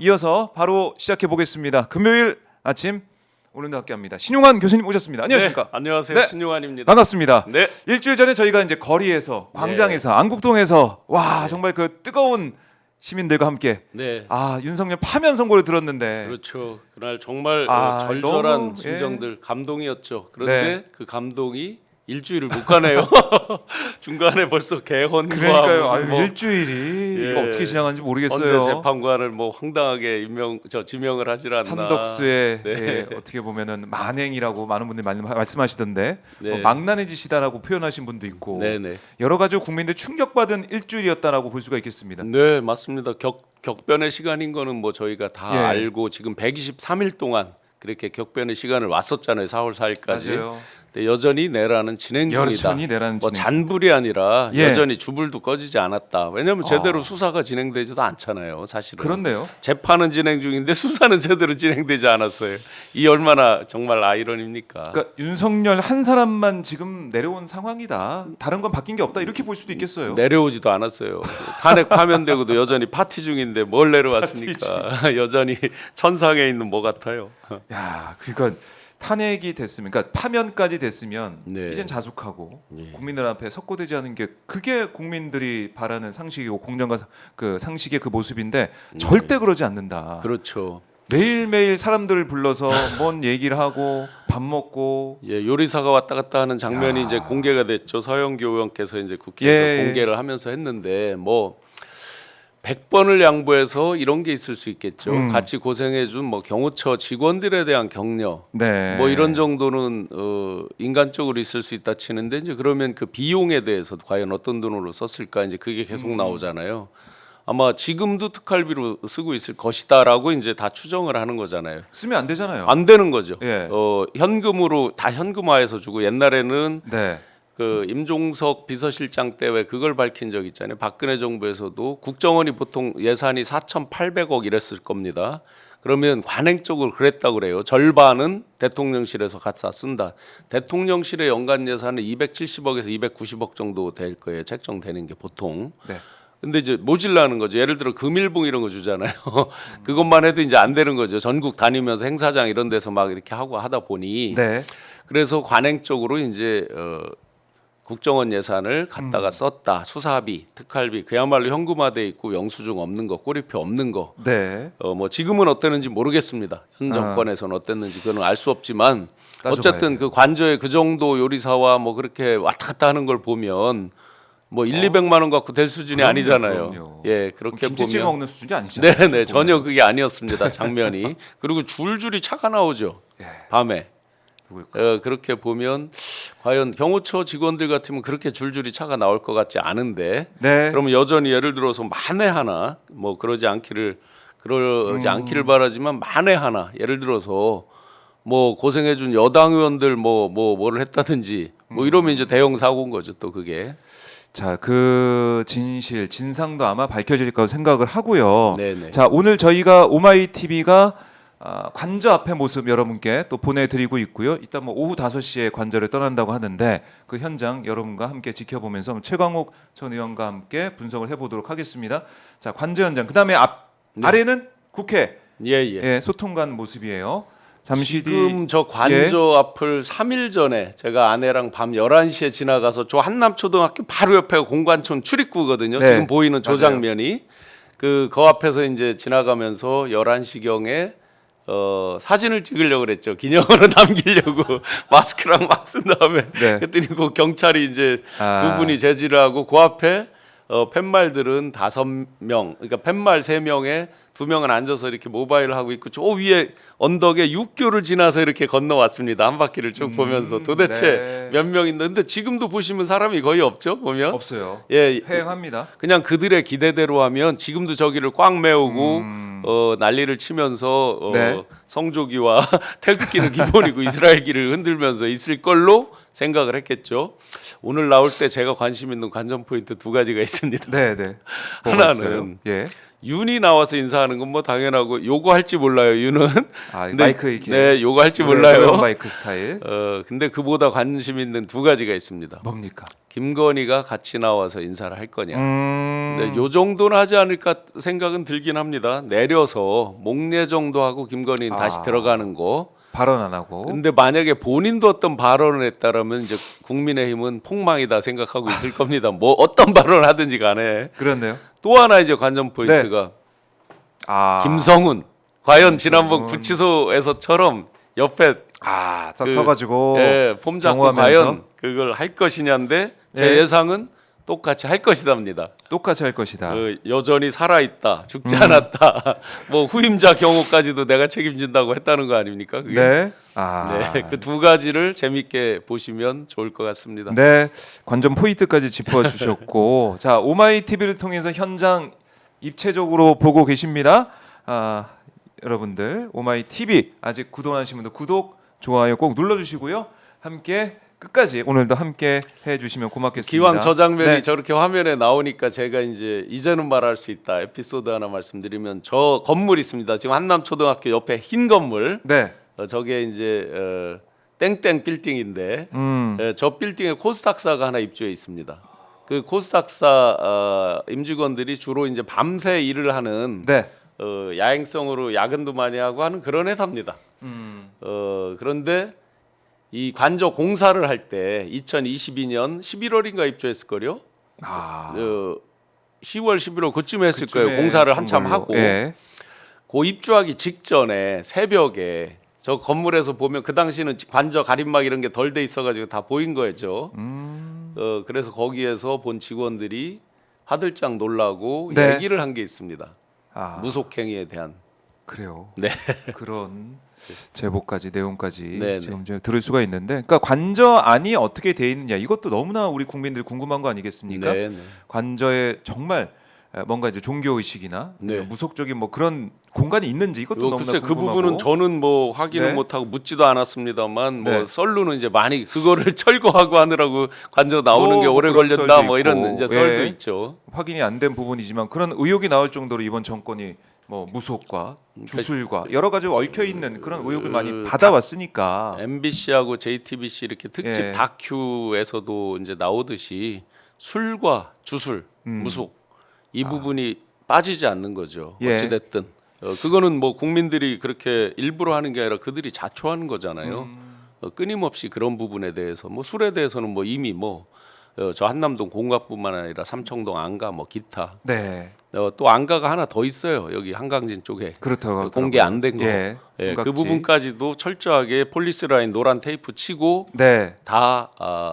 이어서 바로 시작해 보겠습니다. 금요일 아침 오늘도 함께합니다. 신용환 교수님 오셨습니다. 안녕하십니까? 네, 안녕하세요. 네. 신용환입니다. 반갑습니다. 네. 일주일 전에 저희가 이제 거리에서 광장에서 안국동에서 와 정말 그 뜨거운 시민들과 함께 네. 윤석열 파면 선고를 들었는데 그렇죠. 그날 정말 절절한 너무, 심정들 감동이었죠. 그런데 네. 그 감동이 일주일을 못 가네요. 중간에 벌써 개헌과 그러니까요. 무슨 뭐 일주일이 예. 이거 어떻게 지나가는지 모르겠어요. 언제 재판관을 뭐 황당하게 지명을 하질 않나. 한덕수의 네. 예, 어떻게 보면은 만행이라고 많은 분들이 말씀하시던데 네. 뭐 망나니 짓이다라고 표현하신 분도 있고 네네. 여러 가지 국민들 충격받은 일주일이었다라고 볼 수가 있겠습니다. 네, 맞습니다. 격변의 시간인 거는 뭐 저희가 다 예. 알고 지금 123일 동안 그렇게 격변의 시간을 왔었잖아요. 4월 4일까지. 맞아요. 근데 여전히 내라는 진행 중이다. 여전히 내라는 뭐 진행. 잔불이 아니라 예. 여전히 주불도 꺼지지 않았다. 왜냐하면 제대로 수사가 진행되지도 않잖아요. 사실은. 그렇네요. 재판은 진행 중인데 수사는 제대로 진행되지 않았어요. 이 얼마나 정말 아이러니입니까? 그러니까 윤석열 한 사람만 지금 내려온 상황이다. 다른 건 바뀐 게 없다. 이렇게 볼 수도 있겠어요. 내려오지도 않았어요. 탄핵 파면되고도 여전히 파티 중인데 뭘 내려왔습니까? 여전히 천상에 있는 뭐 같아요. 야, 그러니까 탄핵이 됐으면, 그러니까 파면까지 됐으면 네. 이젠 자숙하고 예. 국민들 앞에 석고되지 않은 게 그게 국민들이 바라는 상식이고 공정과 그 상식의 그 모습인데 절대 그러지 않는다. 그렇죠. 매일매일 사람들을 불러서 뭔 얘기를 하고 밥 먹고 예, 요리사가 왔다 갔다 하는 장면이 이제 공개가 됐죠. 서영교 의원께서 이제 국회에서 예, 예. 공개를 하면서 했는데 뭐 100번을 양보해서 이런 게 있을 수 있겠죠. 같이 고생해준 뭐 경호처 직원들에 대한 격려, 네. 뭐 이런 정도는 인간적으로 있을 수 있다 치는데 이제 그러면 그 비용에 대해서 과연 어떤 돈으로 썼을까 이제 그게 계속 나오잖아요. 아마 지금도 특활비로 쓰고 있을 것이다라고 이제 다 추정을 하는 거잖아요. 쓰면 안 되잖아요. 안 되는 거죠. 예. 현금으로 다 현금화해서 주고 옛날에는 네. 그 임종석 비서실장 때 왜 그걸 밝힌 적 있잖아요. 박근혜 정부에서도 국정원이 보통 예산이 4,800억 이랬을 겁니다. 그러면 관행적으로 그랬다고 그래요. 절반은 대통령실에서 갖다 쓴다. 대통령실의 연간 예산은 270억에서 290억 정도 될 거예요. 책정되는 게 보통. 네. 근데 이제 모질라는 거죠. 예를 들어 금일봉 이런 거 주잖아요. 그것만 해도 이제 안 되는 거죠. 전국 다니면서 행사장 이런 데서 막 이렇게 하고 하다 보니. 네. 그래서 관행적으로 이제 국정원 예산을 갖다가 썼다. 수사비, 특활비 그야말로 현금화돼 있고 영수증 없는 거, 꼬리표 없는 거. 네. 뭐 지금은 어땠는지 모르겠습니다. 현 정권에서는 어땠는지 그건 알 수 없지만 어쨌든 그 관저에 그 정도 요리사와 뭐 그렇게 왔다 갔다 하는 걸 보면 뭐 200만 원 갖고 될 수준이 그럼요, 아니잖아요. 그럼요. 예, 그렇게 김치찌개 보면 먹는 수준이 아니잖아요. 네, 네, 전혀 그게 아니었습니다. 장면이. 그리고 줄줄이 차가 나오죠. 예. 밤에. 누굴까? 그렇게 보면 과연 경호처 직원들 같으면 그렇게 줄줄이 차가 나올 것 같지 않은데 네. 그러면 여전히 예를 들어서 만에 하나 뭐 그러지 않기를 바라지만 만에 하나 예를 들어서 뭐 고생해준 여당 의원들 뭐를 했다든지 뭐 이러면 이제 대형 사고인 거죠 또 그게. 자, 그 진상도 아마 밝혀질 거라고 생각을 하고요. 네네. 자, 오늘 저희가 오마이 TV가 관저 앞의 모습 여러분께 또 보내드리고 있고요. 이따 뭐 오후 5시에 관저를 떠난다고 하는데 그 현장 여러분과 함께 지켜보면서 최광욱 전 의원과 함께 분석을 해보도록 하겠습니다. 자, 관저 현장. 그다음에 아래는 국회 예. 소통관 모습이에요. 잠시 뒤 지금 저 관저 앞을 3일 전에 제가 아내랑 밤 11시에 지나가서 저 한남초등학교 바로 옆에가 공관촌 출입구거든요. 네, 지금 보이는 저 맞아요. 장면이 그 앞에서 이제 지나가면서 11시경에 사진을 찍으려고 그랬죠. 기념으로 남기려고 마스크랑 막 쓴 다음에 네. 그랬더니 그 경찰이 이제 두 분이 제지를 하고 그 앞에 팻말들은 5명, 그러니까 팻말 3명에 2명은 앉아서 이렇게 모바일을 하고 있고 저 위에 언덕에 육교를 지나서 이렇게 건너왔습니다. 한 바퀴를 쭉 보면서 도대체 네. 몇 명 있는데 지금도 보시면 사람이 거의 없죠. 보면 없어요. 예, 회행합니다. 그냥 그들의 기대대로 하면 지금도 저기를 꽉 메우고 난리를 치면서 네. 성조기와 태극기는 기본이고 이스라엘기를 흔들면서 있을 걸로 생각을 했겠죠. 오늘 나올 때 제가 관심 있는 관전 포인트 2가지가 있습니다. 네. 하나는 예. 윤이 나와서 인사하는 건 뭐 당연하고 요거 할지 몰라요. 윤은. 아, 근데, 마이크 이렇게. 네, 요거 할지 노래, 몰라요. 노래 마이크 스타일. 근데 그보다 관심 있는 두 가지가 있습니다. 뭡니까? 김건희가 같이 나와서 인사를 할 거냐. 네, 음. 요 정도는 하지 않을까 생각은 들긴 합니다. 내려서 목례 정도 하고 김건희는 다시 들어가는 거. 발언 안 하고. 근데 만약에 본인도 어떤 발언을 했다라면 이제 국민의힘은 폭망이다 생각하고 있을 겁니다. 뭐 어떤 발언을 하든지 간에. 그렇네요. 또 하나 이제 관전 포인트가 아. 김성훈. 과연 지난번 구치소에서처럼 옆에 딱 서가지고. 예, 폼 잡고 경호하면서? 과연 그걸 할 것이냐인데 제 예. 예상은 똑같이 할 것이답니다. 똑같이 할 것이다. 여전히 살아 있다, 죽지 않았다. 뭐 후임자 경호까지도 내가 책임진다고 했다는 거 아닙니까? 그게? 네. 아. 네, 그 두 가지를 재밌게 보시면 좋을 것 같습니다. 네, 관전 포인트까지 짚어주셨고, 자 오마이 TV를 통해서 현장 입체적으로 보고 계십니다. 여러분들 오마이 TV 아직 구독 안 하신 분들 구독, 좋아요 꼭 눌러주시고요. 함께 끝까지 오늘도 함께 해주시면 고맙겠습니다. 기왕 저 장면이 네. 저렇게 화면에 나오니까 제가 이제는 말할 수 있다 에피소드 하나 말씀드리면 저 건물 있습니다. 지금 한남초등학교 옆에 흰 건물. 네. 저게 이제 땡땡 빌딩인데 저 빌딩에 코스닥사가 하나 입주해 있습니다. 그 코스닥사 임직원들이 주로 이제 밤새 일을 하는 네. 야행성으로 야근도 많이 하고 하는 그런 회사입니다. 그런데 이 관저 공사를 할 때 2022년 11월인가 입주했을 거요. 10월 11월 그쯤에 했을 거예요. 공사를 한참 하고. 예. 그 입주하기 직전에 새벽에 저 건물에서 보면 그 당시는 관저 가림막 이런 게 덜 돼 있어가지고 다 보인 거였죠. 그래서 거기에서 본 직원들이 화들짝 놀라고 네. 얘기를 한 게 있습니다. 아, 무속행위에 대한. 그래요. 네. 그런 제보까지 내용까지 네, 지금 좀 들을 수가 있는데, 그러니까 관저안이 어떻게 돼 있느냐 이것도 너무나 우리 국민들 궁금한 거 아니겠습니까? 네, 네. 관저에 정말 뭔가 이제 종교 의식이나 네. 무속적인 뭐 그런 공간이 있는지 이것도 너무나 글쎄 그 궁금하고. 부분은 저는 뭐 확인을 네. 못하고 묻지도 않았습니다만 뭐 네. 썰로는 이제 많이 그거를 철거하고 하느라고 관저 나오는 뭐 게 오래 그런 걸렸다 썰도 뭐 이런 있고. 이제 썰도 예. 있죠. 확인이 안 된 부분이지만 그런 의혹이 나올 정도로 이번 정권이 뭐 무속과 주술과 여러 가지 얽혀 있는 그런 의혹을 많이 받아왔으니까. MBC하고 JTBC 이렇게 특집 예. 다큐에서도 이제 나오듯이 술과 주술, 무속 이 부분이 빠지지 않는 거죠. 예. 어찌 됐든 그거는 뭐 국민들이 그렇게 일부러 하는 게 아니라 그들이 자초하는 거잖아요. 끊임없이 그런 부분에 대해서 뭐 술에 대해서는 뭐 이미 뭐 저 한남동 공각뿐만 아니라 삼청동 안가 뭐 기타 네. 또 안가가 하나 더 있어요. 여기 한강진 쪽에 그렇다고 공개 안 된 거. 예. 예, 그 삼각지. 부분까지도 철저하게 폴리스 라인 노란 테이프 치고 네. 다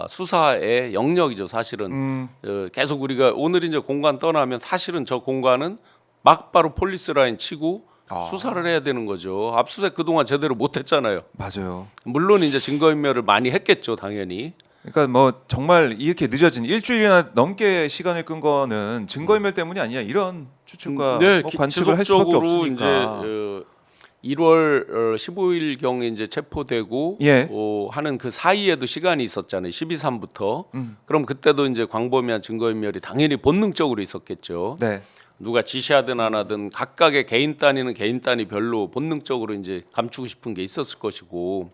수사의 영역이죠. 사실은 계속 우리가 오늘 이제 공간 떠나면 사실은 저 공간은 막바로 폴리스 라인 치고 수사를 해야 되는 거죠. 압수수색 그동안 제대로 못했잖아요. 맞아요. 물론 이제 증거인멸을 많이 했겠죠, 당연히. 그러니까 뭐 정말 이렇게 늦어진 일주일이나 넘게 시간을 끈 거는 증거인멸 때문이 아니야. 이런 추측과 뭐 관측을 할 수밖에 지속적으로 없으니까. 이제 1월 15일 경에 이제 체포되고 예. 하는 그 사이에도 시간이 있었잖아요. 12.3부터. 그럼 그때도 이제 광범위한 증거인멸이 당연히 본능적으로 있었겠죠. 네. 누가 지시하든 안 하든 각각의 개인 단위는 개인 단위 별로 본능적으로 이제 감추고 싶은 게 있었을 것이고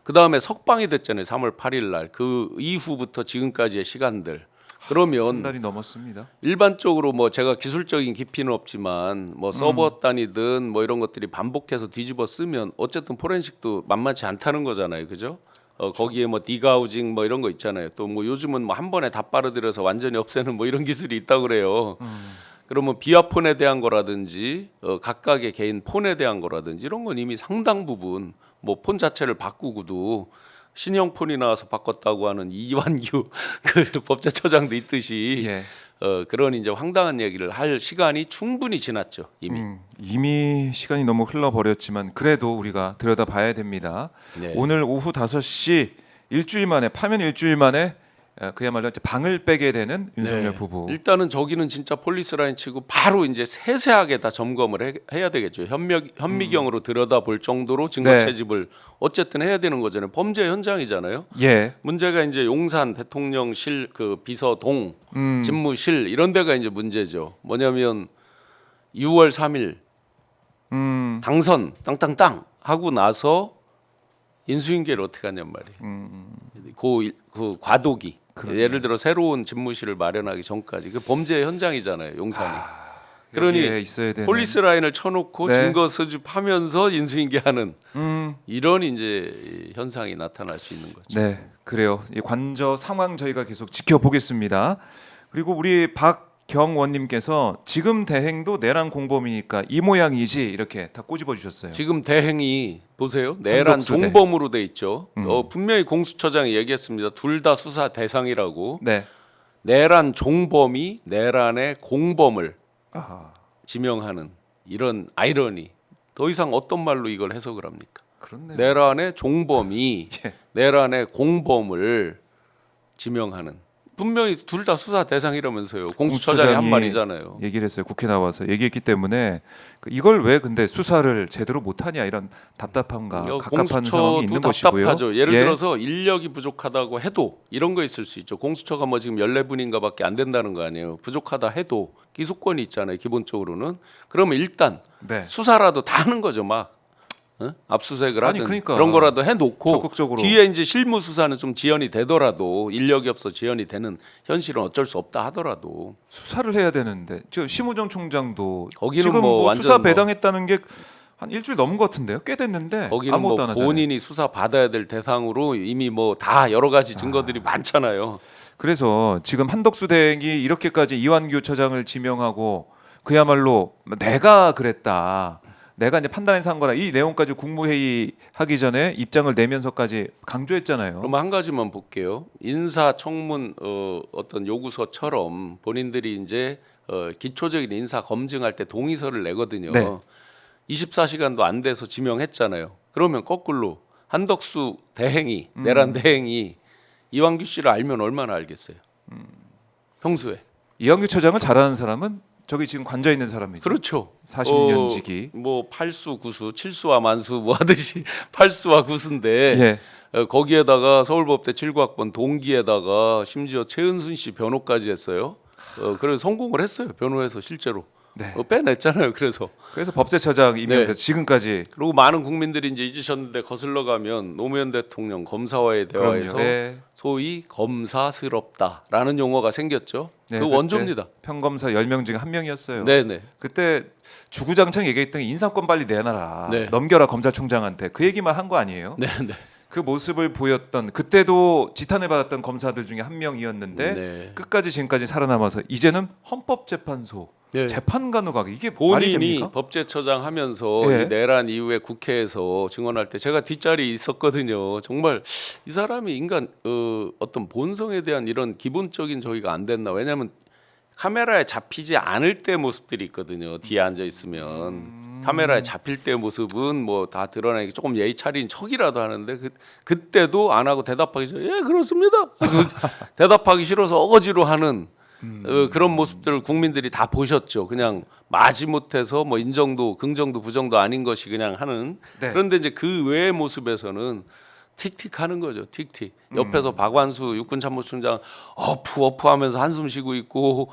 그 다음에 석방이 됐잖아요. 3월 8일 날 그 이후부터 지금까지의 시간들. 한 그러면 달이 넘었습니다. 일반적으로 뭐 제가 기술적인 깊이는 없지만 뭐 서버 단위든 뭐 이런 것들이 반복해서 뒤집어 쓰면 어쨌든 포렌식도 만만치 않다는 거잖아요, 그죠? 거기에 뭐 디가우징 뭐 이런 거 있잖아요. 또 뭐 요즘은 뭐 한 번에 다 빨아들여서 완전히 없애는 뭐 이런 기술이 있다고 그래요. 그러면 비아폰에 대한 거라든지 각각의 개인 폰에 대한 거라든지 이런 건 이미 상당 부분 뭐 폰 자체를 바꾸고도 신형 폰이 나와서 바꿨다고 하는 이완규 그 법제처장도 있듯이 예. 그런 이제 황당한 얘기를 할 시간이 충분히 지났죠 이미. 이미 시간이 너무 흘러버렸지만 그래도 우리가 들여다봐야 됩니다. 네. 오늘 오후 5시 일주일 만에 파면 일주일 만에 그야말로 이제 방을 빼게 되는 윤석열 부부. 일단은 저기는 진짜 폴리스 라인 치고 바로 이제 세세하게 다 점검을 해야 되겠죠. 현미경으로 들여다볼 정도로 증거 네. 채집을 어쨌든 해야 되는 거잖아요. 범죄 현장이잖아요. 예. 문제가 이제 용산 대통령실 그 비서동 집무실 이런 데가 이제 문제죠. 뭐냐면 6월 3일 음. 당선 땅땅땅 하고 나서 인수인계를 어떻게 하냔 말이에요. 그 과도기. 그러네. 예를 들어 새로운 집무실을 마련하기 전까지 그 범죄 현장이잖아요, 용산이. 여기에 그러니 있어야 되는. 폴리스 라인을 쳐놓고 네. 증거 수집하면서 인수인계하는 음. 이런 이제 현상이 나타날 수 있는 거죠. 네, 그래요. 이 관저 상황 저희가 계속 지켜보겠습니다. 그리고 우리 박경원님께서 지금 대행도 내란 공범이니까 이 모양이지 이렇게 다 꼬집어 주셨어요. 지금 대행이 보세요. 내란 한덕수 종범으로 돼 있죠. 분명히 공수처장이 얘기했습니다. 둘 다 수사 대상이라고. 네. 내란 종범이 내란의 공범을 아하, 지명하는 이런 아이러니. 더 이상 어떤 말로 이걸 해석을 합니까? 그렇네요. 내란의 종범이 예. 내란의 공범을 지명하는. 분명히 둘 다 수사 대상이라면서요. 공수처장이 한 말이잖아요. 얘기를 했어요. 국회 나와서 얘기했기 때문에 이걸 왜 근데 수사를 제대로 못하냐 이런 답답함과 갑갑한 상황이 있는 것이고요. 답답하죠. 예를 예. 들어서 인력이 부족하다고 해도 이런 거 있을 수 있죠. 공수처가 뭐 지금 14분인가밖에 안 된다는 거 아니에요. 부족하다 해도 기소권이 있잖아요. 기본적으로는. 그러면 일단 네. 수사라도 다 하는 거죠. 막 압수수색을 아니, 하든 그러니까 그런 거라도 해놓고 적극적으로. 뒤에 이제 실무 수사는 좀 지연이 되더라도 인력이 없어 지연이 되는 현실은 어쩔 수 없다 하더라도 수사를 해야 되는데 저 심우정 총장도 거기는 지금 뭐 뭐 완전 수사 뭐- 배당했다는 게 한 일주일 넘은 것 같은데요. 꽤 됐는데 거기는 아무것도 뭐 안 하잖아요. 본인이 수사 받아야 될 대상으로 이미 뭐 다 여러 가지 증거들이 많잖아요. 그래서 지금 한덕수 대행이 이렇게까지 이완규 처장을 지명하고 그야말로 내가 그랬다. 내가 이제 판단해서 한 거라 이 내용까지 국무회의 하기 전에 입장을 내면서까지 강조했잖아요. 그럼 한 가지만 볼게요. 인사청문 어떤 요구서처럼 본인들이 이제 기초적인 인사 검증할 때 동의서를 내거든요. 네. 24시간도 안 돼서 지명했잖아요. 그러면 거꾸로 한덕수 대행이 내란 대행이 이완규 씨를 알면 얼마나 알겠어요. 평소에. 이완규 처장을 잘 아는 사람은 저기 지금 관저 있는 사람이죠. 그렇죠. 40년 지기. 뭐 팔수 구수, 칠수와 만수 뭐 하듯이 팔수와 구수인데 예. 거기에다가 서울법대 79학번 동기에다가 심지어 최은순 씨 변호까지 했어요. 그래서 성공을 했어요. 변호해서 실제로. 네. 빼냈잖아요. 그래서 그래서 법제처장 임명돼서 네. 지금까지 그리고 많은 국민들이 이제 잊으셨는데 거슬러 가면 노무현 대통령 검사와의 대화에서 그럼요. 네. 소위 검사스럽다라는 용어가 생겼죠. 네, 그 그때 원조입니다. 평검사 10명 중에 한 명이었어요. 네네. 그때 주구장창 얘기했던 게 인사권 빨리 내놔라. 네. 넘겨라 검찰총장한테. 그 얘기만 한 거 아니에요? 네네. 그 모습을 보였던 그때도 지탄을 받았던 검사들 중에 한 명이었는데 네. 끝까지 지금까지 살아남아서 이제는 헌법재판소 네. 재판관으로 가기 이게 말이 본인이 됩니까? 법제처장 하면서 예. 이 내란 이후에 국회에서 증언할 때 제가 뒷자리에 있었거든요. 정말 이 사람이 인간 어떤 본성에 대한 이런 기본적인 저기가 안 됐나. 왜냐하면 카메라에 잡히지 않을 때 모습들이 있거든요. 뒤에 앉아 있으면 카메라에 잡힐 때 모습은 뭐 다 드러나기 조금 예의 차린 척이라도 하는데 그때도 안 하고 대답하기 싫어. 예 그렇습니다. 대답하기 싫어서 어거지로 하는 그런 모습들을 국민들이 다 보셨죠. 그냥 마지못해서 뭐 인정도 긍정도 부정도 아닌 것이 그냥 하는. 네. 그런데 이제 그 외의 모습에서는 틱틱 하는 거죠. 틱틱. 옆에서 박완수 육군참모총장 어프 하면서 한숨 쉬고 있고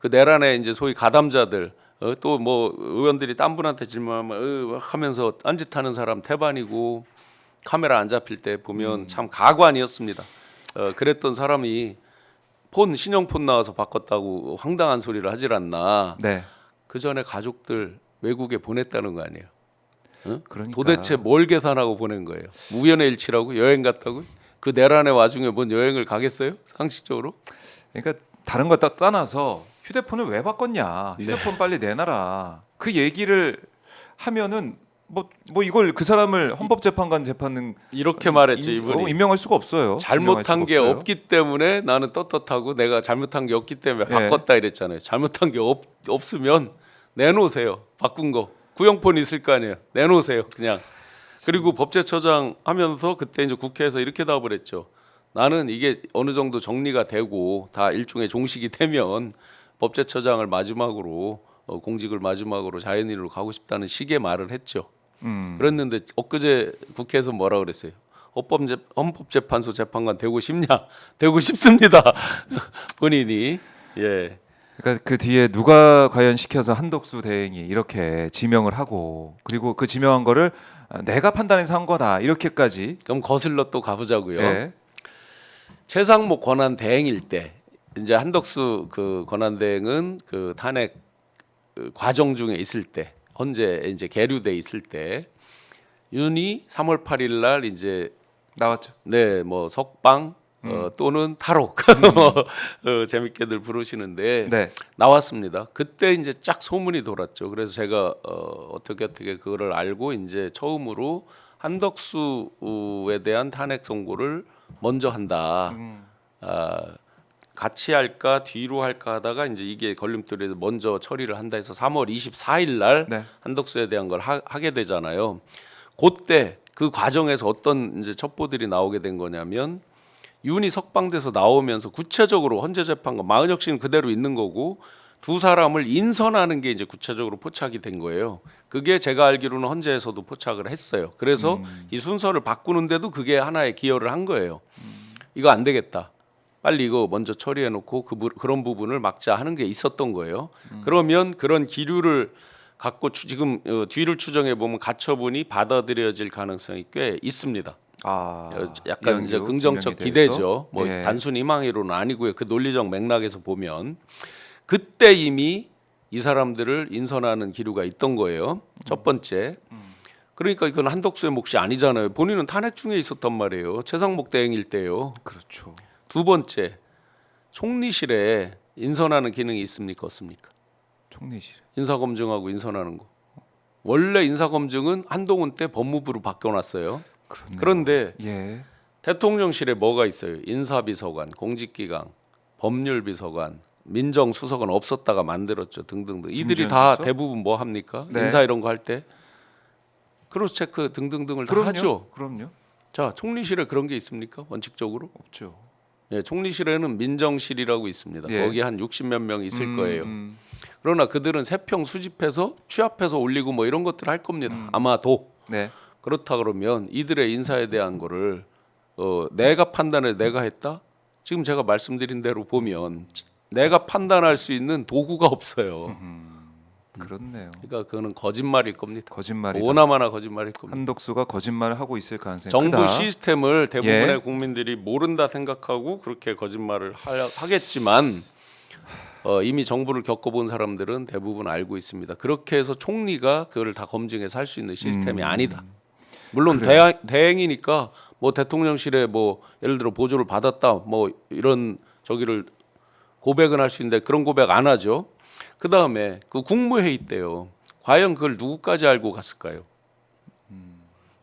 그 내란의 이제 소위 가담자들 또 뭐 의원들이 딴 분한테 질문하면 하면서 딴짓하는 사람 태반이고 카메라 안 잡힐 때 보면 참 가관이었습니다. 그랬던 사람이 신형폰 나와서 바꿨다고 황당한 소리를 하질 않나. 네. 그 전에 가족들 외국에 보냈다는 거 아니에요. 그러니까 도대체 뭘 계산하고 보낸 거예요? 우연의 일치라고 여행 갔다고? 그 내란의 와중에 뭔 여행을 가겠어요? 상식적으로? 그러니까 다른 거 떠나서 휴대폰을 왜 바꿨냐? 네. 휴대폰 빨리 내놔라. 그 얘기를 하면은 뭐 이걸 그 사람을 헌법재판관 재판은 이렇게 말했죠 이분이. 임명할 수가 없어요. 잘못한 게 임명할 수가 없기 때문에 나는 떳떳하고 내가 잘못한 게 없기 때문에 예. 바꿨다 이랬잖아요. 잘못한 게 없으면 내놓으세요. 바꾼 거. 구형폰 있을 거 아니에요. 내놓으세요. 그냥. 그리고 법제처장 하면서 그때 이제 국회에서 이렇게 답을 했죠. 나는 이게 어느 정도 정리가 되고 다 일종의 종식이 되면 법제처장을 마지막으로 공직을 마지막으로 자연인으로 가고 싶다는 식의 말을 했죠. 그랬는데 엊그제 국회에서 뭐라 그랬어요? 헌법재판소 재판관 되고 싶냐? 되고 싶습니다. 본인이. 예. 그러니까 그 뒤에 누가 과연 시켜서 한덕수 대행이 이렇게 지명을 하고 그리고 그 지명한 거를 내가 판단해서 한 거다 이렇게까지. 그럼 거슬러 또 가보자고요. 예. 최상목 권한 대행일 때 이제 한덕수 그 권한 대행은 그 탄핵 그 과정 중에 있을 때 현재 이제 계류돼 있을 때 윤이 3월 8일 날 이제 나왔죠. 네 뭐 석방 또는 탈옥 뭐 재밌게들 부르시는데 네. 나왔습니다. 그때 이제 쫙 소문이 돌았죠. 그래서 제가 어떻게 그거를 알고 이제 처음으로 한덕수에 대한 탄핵 선고를 먼저 한다. 아, 같이 할까 뒤로 할까 하다가 이제 이게 걸림돌이 먼저 처리를 한다 해서 3월 24일 날 네. 한덕수에 대한 걸 하게 되잖아요. 그때 그 과정에서 어떤 이제 첩보들이 나오게 된 거냐면 윤이 석방돼서 나오면서 구체적으로 헌재 재판관 마은혁 씨는 그대로 있는 거고 두 사람을 인선하는 게 이제 구체적으로 포착이 된 거예요. 그게 제가 알기로는 헌재에서도 포착을 했어요. 그래서 이 순서를 바꾸는데도 그게 하나의 기여를 한 거예요. 이거 안 되겠다. 빨리 이거 먼저 처리해 놓고 그런 부분을 막자 하는 게 있었던 거예요. 그러면 그런 기류를 갖고 지금 뒤를 추정해 보면 가처분이 받아들여질 가능성이 꽤 있습니다. 아, 약간 이제 이완규 긍정적 지명에 기대죠. 대해서? 뭐 예. 단순 희망이로는 아니고요. 그 논리적 맥락에서 보면 그때 이미 이 사람들을 인선하는 기류가 있던 거예요. 첫 번째. 그러니까 이건 한덕수의 몫이 아니잖아요. 본인은 탄핵 중에 있었단 말이에요. 최상목 대행일 때요. 그렇죠. 두 번째, 총리실에 인선하는 기능이 있습니까 없습니까? 총리실. 인사검증하고 인선하는 거. 원래 인사검증은 한동훈 때 법무부로 바꿔놨어요. 그렇네요. 그런데 예. 대통령실에 뭐가 있어요? 인사비서관, 공직기강, 법률비서관, 민정수석은 없었다가 만들었죠. 등등등. 이들이 다 민정수석? 대부분 뭐 합니까? 네. 인사 이런 거 할 때 크로스 체크 등등등을 다 그럼요. 하죠. 그럼요. 자, 총리실에 그런 게 있습니까? 원칙적으로? 없죠. 예, 총리실에는 민정실이라고 있습니다. 예. 거기 한 60몇 명 있을 거예요. 그러나 그들은 세평 수집해서 취합해서 올리고 뭐 이런 것들 할 겁니다. 아마도. 네. 그렇다 그러면 이들의 인사에 대한 거를 내가 판단을 내가 했다? 지금 제가 말씀드린 대로 보면 내가 판단할 수 있는 도구가 없어요. 그렇네요. 그러니까 그거는 거짓말일 겁니다. 거짓말이다. 오나마나 거짓말일 겁니다. 한덕수가 거짓말을 하고 있을 가능성이 정부 크다. 시스템을 대부분의 예. 국민들이 모른다 생각하고 그렇게 거짓말을 하겠지만 이미 정부를 겪어본 사람들은 대부분 알고 있습니다. 그렇게 해서 총리가 그걸 다 검증해서 할 수 있는 시스템이 아니다. 물론 대행이니까 뭐 대통령실에 뭐 예를 들어 보조를 받았다 뭐 이런 저기를 고백은 할 수 있는데 그런 고백 안 하죠. 그 다음에 그 국무회의 때요. 과연 그걸 누구까지 알고 갔을까요?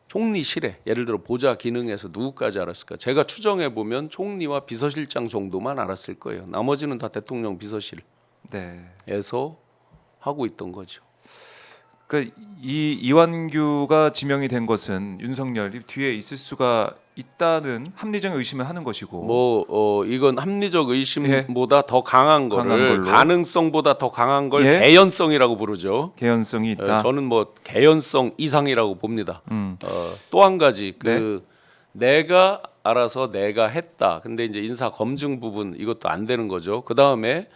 총리실에 예를 들어 보좌 기능에서 누구까지 알았을까? 제가 추정해 보면 총리와 비서실장 정도만 알았을 거예요. 나머지는 다 대통령 비서실에서 네. 하고 있던 거죠. 그러니까 이 이완규가 지명이 된 것은 윤석열이 뒤에 있을 수가 있다는 합리적 의심을 하는 것이고. 뭐 이건 합리적 의심보다 더 강한 거를 강한 걸로. 가능성보다 더 강한 걸 예? 개연성이라고 부르죠. 개연성이 있다. 저는 뭐 개연성 이상이라고 봅니다. 또 한 가지 그 내가 알아서 내가 했다. 근데 이제 인사 검증 부분 이것도 안 되는 거죠. 그 다음에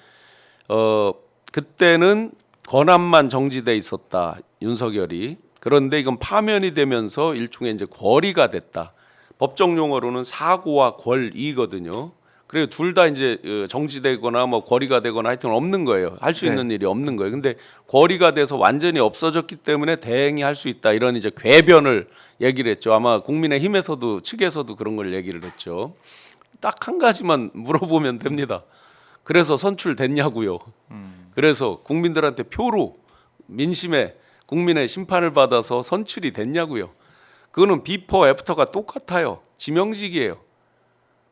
그때는 권한만 정지돼 있었다 윤석열이. 그런데 이건 파면이 되면서 일종의 이제 권리가 됐다. 법정 용어로는 사고와 권리거든요. 그리고 둘 다 이제 정지되거나 뭐 권리가 되거나 하여튼 없는 거예요. 할 수 있는 일이 없는 거예요. 근데 권리가 돼서 완전히 없어졌기 때문에 대행이 할 수 있다. 이런 이제 궤변을 얘기를 했죠. 아마 국민의힘에서도 측에서도 그런 걸 얘기를 했죠. 딱 한 가지만 물어보면 됩니다. 그래서 선출됐냐고요. 그래서 국민들한테 표로 민심의 국민의 심판을 받아서 선출이 됐냐고요. 그거는 비포 애프터가 똑같아요. 지명직이에요.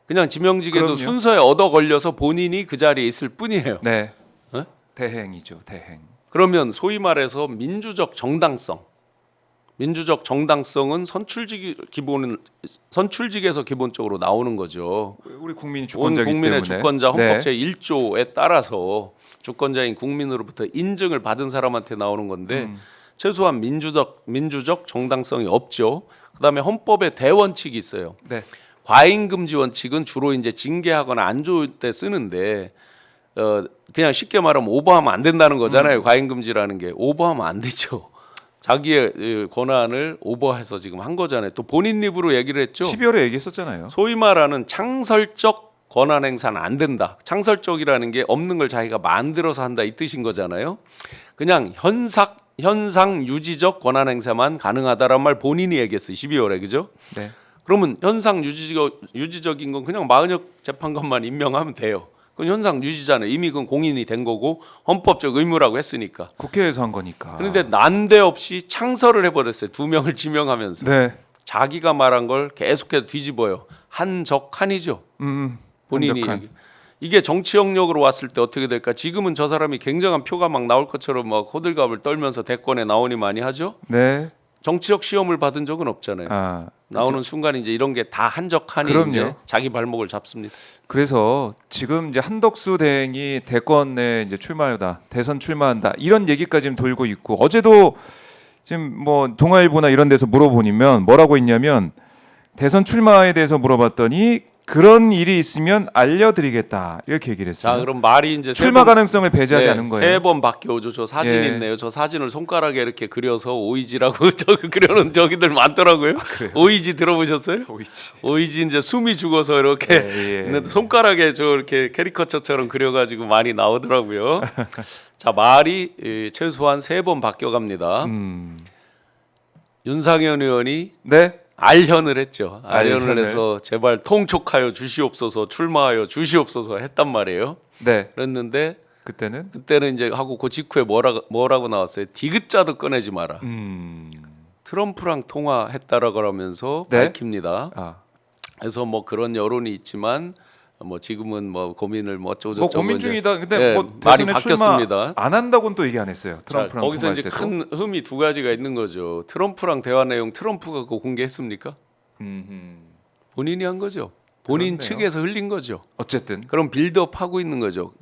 그냥 지명직에도 그럼요. 순서에 얻어 걸려서 본인이 그 자리에 있을 뿐이에요. 네. 어? 대행이죠. 대행. 그러면 소위 말해서 민주적 정당성은 선출직에서 기본적으로 나오는 거죠. 우리 국민이 온 주권자이기 국민의 때문에. 주권자 헌법 네. 제1조에 따라서 주권자인 국민으로부터 인증을 받은 사람한테 나오는 건데 최소한 민주적 정당성이 없죠. 그다음에 헌법에 대원칙이 있어요. 네. 과잉 금지 원칙은 주로 이제 징계하거나 안 좋을 때 쓰는데 그냥 쉽게 말하면 오버하면 안 된다는 거잖아요. 과잉 금지라는 게 오버하면 안 되죠. 자기의 권한을 오버해서 지금 한 거잖아요. 또 본인 입으로 얘기를 했죠. 12월에 얘기했었잖아요. 소위 말하는 창설적 권한 행사는 안 된다. 창설적이라는 게 없는 걸 자기가 만들어서 한다 이 뜻인 거잖아요. 그냥 현상 유지적 권한 행사만 가능하다란 말 본인이 얘기했어요. 12월에 그죠? 네. 그러면 현상 유지적인 건 그냥 마은혁 재판관만 임명하면 돼요. 그건 현상 유지잖아요. 이미 그건 공인이 된 거고 헌법적 의무라고 했으니까. 국회에서 한 거니까. 그런데 난데없이 창설을 해버렸어요. 2명을 지명하면서. 네. 자기가 말한 걸 계속해서 뒤집어요. 한적한이죠. 본인이 한적한. 얘기. 이게 정치 영역으로 왔을 때 어떻게 될까? 지금은 저 사람이 굉장한 표가 막 나올 것처럼 막 호들갑을 떨면서 대권에 나오니 많이 하죠. 네. 정치적 시험을 받은 적은 없잖아요. 아, 나오는 순간 이제 이런 게 다 한적한이 그럼요. 이제 자기 발목을 잡습니다. 그래서 지금 이제 한덕수 대행이 대권에 이제 출마하다, 대선 출마한다 이런 얘기까지 지금 돌고 있고 어제도 지금 뭐 동아일보나 이런 데서 물어보니면 뭐라고 했냐면 대선 출마에 대해서 물어봤더니 그런 일이 있으면 알려드리겠다 이렇게 얘기를 했어요. 자, 그럼 말이 이제 출마 가능성을 배제하지 않은 거예요. 세 번 바뀌어오죠. 저 사진 예. 있네요. 저 사진을 손가락에 이렇게 그려서 오이지라고 저 그려놓은 저기들 많더라고요. 그래요? 오이지 들어보셨어요? 오이지. 오이지 이제 숨이 죽어서 이렇게 예. 근데 손가락에 저 이렇게 캐리커처처럼 그려가지고 많이 나오더라고요. 자, 말이 최소한 3번 바뀌어갑니다. 윤상현 의원이 네. 알현을 했죠. 알현을 알현을. 해서 제발 통촉하여 주시옵소서, 출마하여 주시옵소서 했단 말이에요. 네. 그랬는데 그때는 이제 하고 그 직후에 뭐라고 나왔어요? 디귿자도 꺼내지 마라. 트럼프랑 통화했다라고 하면서 네? 밝힙니다. 아. 그래서 뭐 그런 여론이 있지만 뭐 지금은 뭐 고민을 뭐 어쩌고저쩌고 뭐 고민 이제 중이다. 근데 예, 뭐 말이 대선에 바뀌었습니다. 출마 안 한다고는 또 얘기 안 했어요. 자, 트럼프랑 거기서 통화할 이제 때도. 큰 흠이 2가지가 있는 거죠. 트럼프랑 대화 내용 트럼프가 그거 공개했습니까? 본인이 한 거죠. 본인 그렇네요. 측에서 흘린 거죠. 어쨌든 그럼 빌드업 하고 있는 거죠.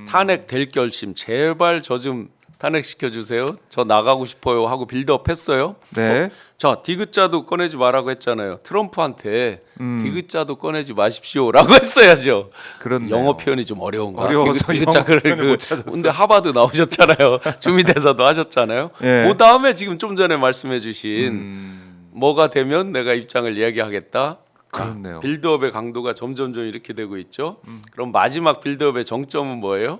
탄핵 될 결심 제발 저 좀 탄핵시켜 주세요. 저 나가고 싶어요 하고 빌드업 했어요. 네. 자, 디귿자도 꺼내지 말라고 했잖아요. 트럼프한테 디귿자도 꺼내지 마십시오라고 했어야죠. 그렇네요. 영어 표현이 좀 어려운가? 어려워서 디귿자를 영어 표현을 못 찾았어. 근데 하버드 나오셨잖아요. 주미대사도 하셨잖아요. 예. 그 다음에 지금 좀 전에 말씀해주신 뭐가 되면 내가 입장을 이야기하겠다. 그렇네요. 빌드업의 강도가 점점 이렇게 되고 있죠. 그럼 마지막 빌드업의 정점은 뭐예요?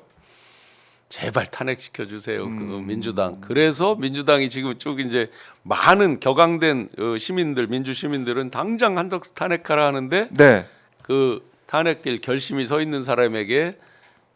제발 탄핵시켜 주세요. 그 민주당. 그래서 민주당이 지금 쭉 이제 많은 격앙된 시민들, 민주 시민들은 당장 한덕수 탄핵하라 하는데 네. 그 탄핵될 결심이 서 있는 사람에게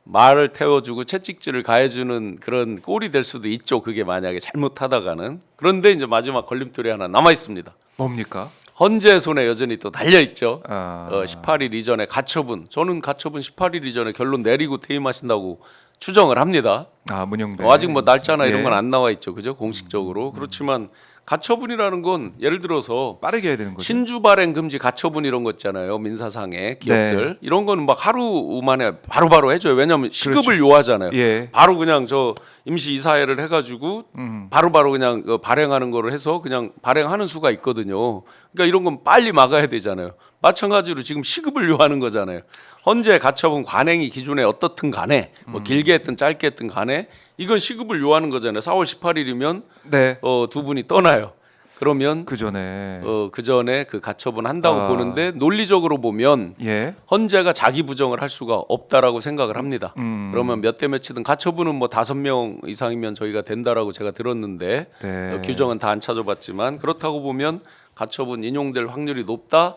말을 태워주고 채찍질을 가해주는 그런 꼴이 될 수도 있죠. 그게 만약에 잘못하다가는. 그런데 이제 마지막 걸림돌이 하나 남아 있습니다. 뭡니까? 헌재의 손에 여전히 또 달려 있죠. 아. 18일 이전에 가처분. 저는 가처분 18일 이전에 결론 내리고 퇴임하신다고 추정을 합니다. 아, 문영배. 아직 뭐 날짜나 예. 이런 건 안 나와 있죠, 그죠? 공식적으로. 그렇지만 가처분이라는 건 예를 들어서 빠르게 해야 되는 거죠. 신주 발행 금지 가처분 이런 거 있잖아요. 민사상의 기업들 네. 이런 거는 막 하루 만에 바로바로 해줘요. 왜냐하면 시급을 요하잖아요. 예. 바로 그냥 저 임시 이사회를 해가지고 바로바로 그냥 발행하는 거를 해서 그냥 발행하는 수가 있거든요. 그러니까 이런 건 빨리 막아야 되잖아요. 마찬가지로 지금 시급을 요하는 거잖아요. 헌재 가처분 관행이 기존에 어떻든 간에 뭐 길게 했든 짧게 했든 간에 이건 시급을 요하는 거잖아요. 4월 18일이면 네. 두 분이 떠나요. 그러면 그 전에 그 전에 그 가처분 한다고 아. 보는데 논리적으로 보면 예. 헌재가 자기 부정을 할 수가 없다라고 생각을 합니다. 그러면 몇 대 몇이든 가처분은 뭐 5명 이상이면 저희가 된다라고 제가 들었는데 네. 규정은 다 안 찾아봤지만 그렇다고 보면 가처분 인용될 확률이 높다.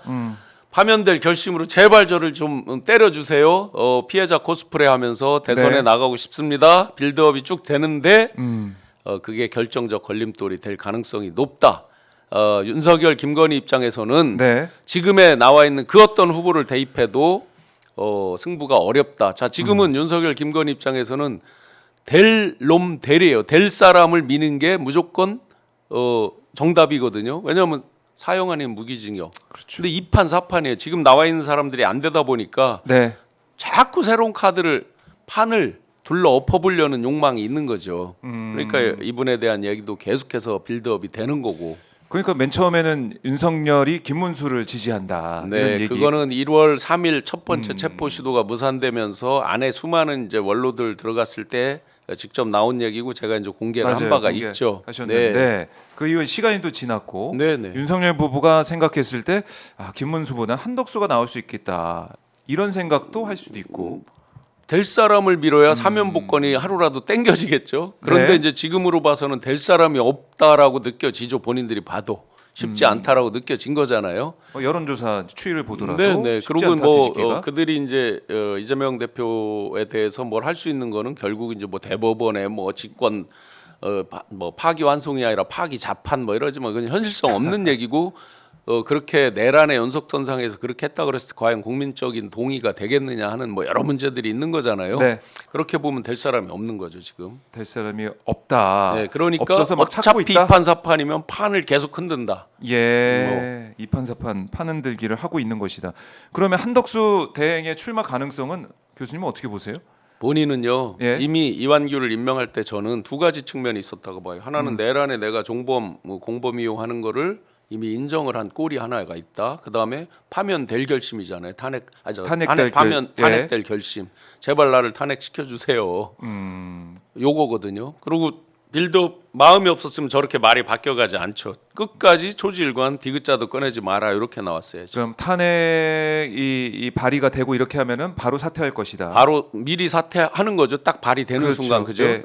파면될 결심으로 제발 저를 좀 때려주세요. 피해자 코스프레 하면서 대선에 네. 나가고 싶습니다. 빌드업이 쭉 되는데 그게 결정적 걸림돌이 될 가능성이 높다. 윤석열, 김건희 입장에서는 네. 지금에 나와 있는 그 어떤 후보를 대입해도 승부가 어렵다. 자, 지금은 윤석열, 김건희 입장에서는 될 놈 될이에요. 될 사람을 미는 게 무조건 정답이거든요. 왜냐하면 사형 아닌 무기징역. 그렇죠. 근데 2판 4판이에요. 지금 나와 있는 사람들이 안 되다 보니까 네. 자꾸 새로운 판을 둘러 엎어보려는 욕망이 있는 거죠. 그러니까 이분에 대한 얘기도 계속해서 빌드업이 되는 거고. 그러니까 맨 처음에는 윤석열이 김문수를 지지한다. 이런 네, 얘기. 그거는 1월 3일 첫 번째 체포 시도가 무산되면서 안에 수많은 이제 원로들 들어갔을 때 직접 나온 얘기고 제가 이제 공개를 한 바가 있죠. 하셨는데 그 이후에 시간이 또 지났고 네, 네. 윤석열 부부가 생각했을 때 김문수보다 한덕수가 나올 수 있겠다. 이런 생각도 할 수도 있고. 될 사람을 밀어야 사면 복권이 하루라도 땡겨지겠죠. 그런데 네. 이제 지금으로 봐서는 될 사람이 없다라고 느껴지죠. 본인들이 봐도 쉽지 않다라고 느껴진 거잖아요. 여론조사 추이를 보더라도 네, 네. 쉽지 그리고 않다, 뭐 뒤집기가. 그들이 이제 이재명 대표에 대해서 뭘 할 수 있는 거는 결국 이제 뭐 대법원에 뭐 직권 뭐 파기환송이 아니라 파기 자판 뭐 이러지만 그건 현실성 없는 얘기고 그렇게 내란의 연속선상에서 그렇게 했다 그랬을 때 과연 국민적인 동의가 되겠느냐 하는 뭐 여러 문제들이 있는 거잖아요. 네. 그렇게 보면 될 사람이 없는 거죠 지금. 될 사람이 없다. 네, 그러니까 없어서 막 찾고 어차피 있다. 이판사판이면 판을 계속 흔든다. 예, 이판사판 판흔들기를 하고 있는 것이다. 그러면 한덕수 대행의 출마 가능성은 교수님은 어떻게 보세요? 본인은요 예. 이미 이완규를 임명할 때 저는 두 가지 측면이 있었다고 봐요. 하나는 내란에 내가 종범 공범 이용하는 거를 이미 인정을 한 꼴이 하나가 있다. 그 다음에 파면될 결심이잖아요. 탄핵될 결심. 제발 나를 탄핵시켜 주세요. 요거거든요. 그리고 빌드업 마음이 없었으면 저렇게 말이 바뀌어가지 않죠. 끝까지 초지일관 디귿자도 꺼내지 마라 이렇게 나왔어요. 그럼 탄핵이 발의가 되고 이렇게 하면은 바로 사퇴할 것이다. 바로 미리 사퇴하는 거죠. 딱 발의되는 그렇죠. 순간 그죠? 예.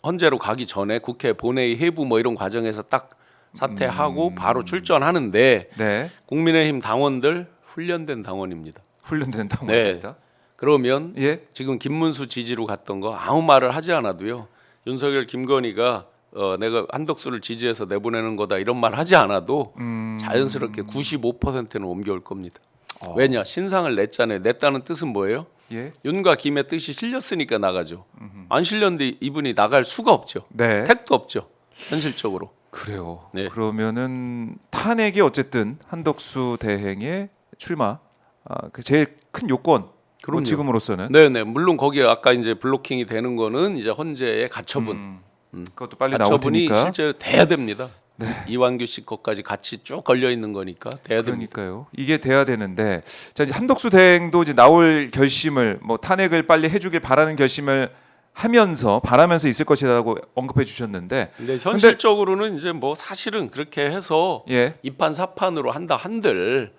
헌재로 가기 전에 국회 본회의 해부 뭐 이런 과정에서 딱 사퇴하고 바로 출전하는데 네, 국민의힘 당원들 훈련된 당원입니다. 훈련된 네. 당원입니다. 그러면 예, 지금 김문수 지지로 갔던 거 아무 말을 하지 않아도요. 윤석열 김건희가 내가 한덕수를 지지해서 내보내는 거다 이런 말 하지 않아도 자연스럽게 95%는 옮겨올 겁니다. 왜냐 신상을 냈잖아요. 냈다는 뜻은 뭐예요? 예, 윤과 김의 뜻이 실렸으니까 나가죠. 안 실렸는데 이분이 나갈 수가 없죠. 네. 택도 없죠. 현실적으로. 그래요. 네. 그러면은 탄핵이 어쨌든 한덕수 대행의 출마 그 제일 큰 요건. 그럼요. 지금으로서는 네네. 물론 거기에 아까 이제 블로킹이 되는 거는 이제 헌재의 가처분. 그것도 빨리 나올 가처분이 테니까. 실제 돼야 됩니다. 이완규 씨 것까지 같이 쭉 걸려 있는 거니까 돼야 됩니다. 그러니까요. 이게 돼야 되는데 자 이제 한덕수 대행도 이제 나올 결심을 뭐 탄핵을 빨리 해주길 바라는 결심을 하면서 바라면서 있을 것이라고 언급해 주셨는데 근데 현실적으로는 이제 뭐 사실은 그렇게 해서 예. 이판사판으로 한다 한들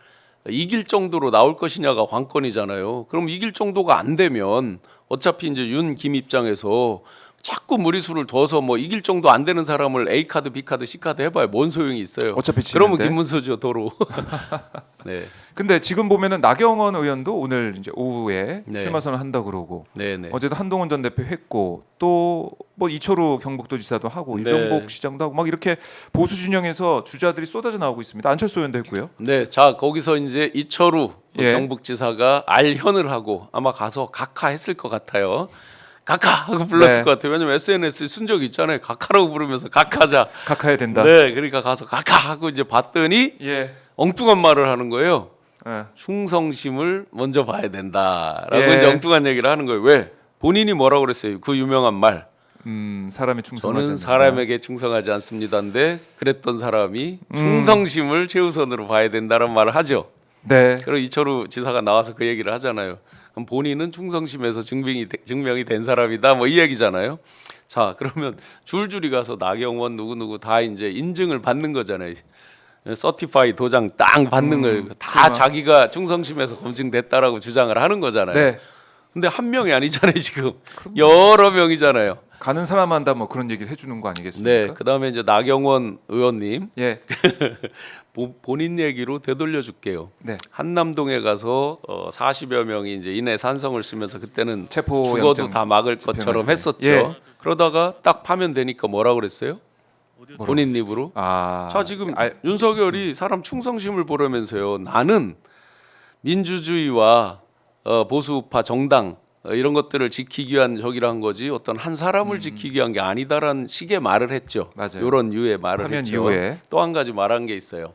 이길 정도로 나올 것이냐가 관건이잖아요. 그럼 이길 정도가 안 되면 어차피 이제 윤 김 입장에서 자꾸 무리수를 둬서 뭐 이길 정도 안 되는 사람을 A 카드, B 카드, C 카드 해봐야 뭔 소용이 있어요. 어차피 그러면 지는데. 김문수죠 도로. 네, 근데 지금 보면은 나경원 의원도 오늘 이제 오후에 네. 출마 선언 한다 그러고 네, 네. 어제도 한동훈 전 대표 했고 또 뭐 이철우 경북도지사도 하고 네. 이정복 시장도 하고 막 이렇게 보수 진영에서 주자들이 쏟아져 나오고 있습니다. 안철수 의원도 했고요. 네, 자 거기서 이제 이철우 예. 경북지사가 알현을 하고 아마 가서 각하했을 것 같아요. 각하 하고 불렀을 네. 것 같아요. 왜냐면 SNS에 쓴 적이 있잖아요. 각하라고 부르면서 각하자. 각하해야 된다. 네, 그러니까 가서 각하 하고 이제 봤더니 예. 엉뚱한 말을 하는 거예요. 예. 충성심을 먼저 봐야 된다라고 예. 이제 엉뚱한 얘기를 하는 거예요. 왜? 본인이 뭐라고 그랬어요? 그 유명한 말. 사람이 충성하지 저는 않는다. 사람에게 충성하지 않습니다인데 그랬던 사람이 충성심을 최우선으로 봐야 된다는 말을 하죠. 네. 그리고 이철우 지사가 나와서 그 얘기를 하잖아요. 그럼 본인은 충성심에서 증명이 된 사람이다. 뭐 이 얘기잖아요. 자, 그러면 줄줄이 가서 나경원 누구 다 이제 인증을 받는 거잖아요. 서티파이 도장 땅 받는 걸 다 자기가 충성심에서 검증됐다라고 주장을 하는 거잖아요. 네. 근데 한 명이 아니잖아요, 지금. 여러 명이잖아요. 가는 사람한다 뭐 그런 얘기를 해주는 거 아니겠습니까? 네, 그다음에 이제 나경원 의원님 예. 본인 얘기로 되돌려 줄게요. 네. 한남동에 가서 40여 명이 이제 인해 산성을 쓰면서 그때는 체포 죽어도 영장 다 막을 집행할 것처럼 때. 했었죠. 예. 그러다가 딱 파면되니까 뭐라 그랬어요? 본인 입으로. 아. 자, 지금 윤석열이 사람 충성심을 보려면서요. 나는 민주주의와 보수파 정당 이런 것들을 지키기 위한 적이란 거지 어떤 한 사람을 지키기 위한 게 아니다라는 식의 말을 했죠. 맞아요. 이런 유의 말을 파면 했죠. 이후에. 또 한 가지 말한 게 있어요.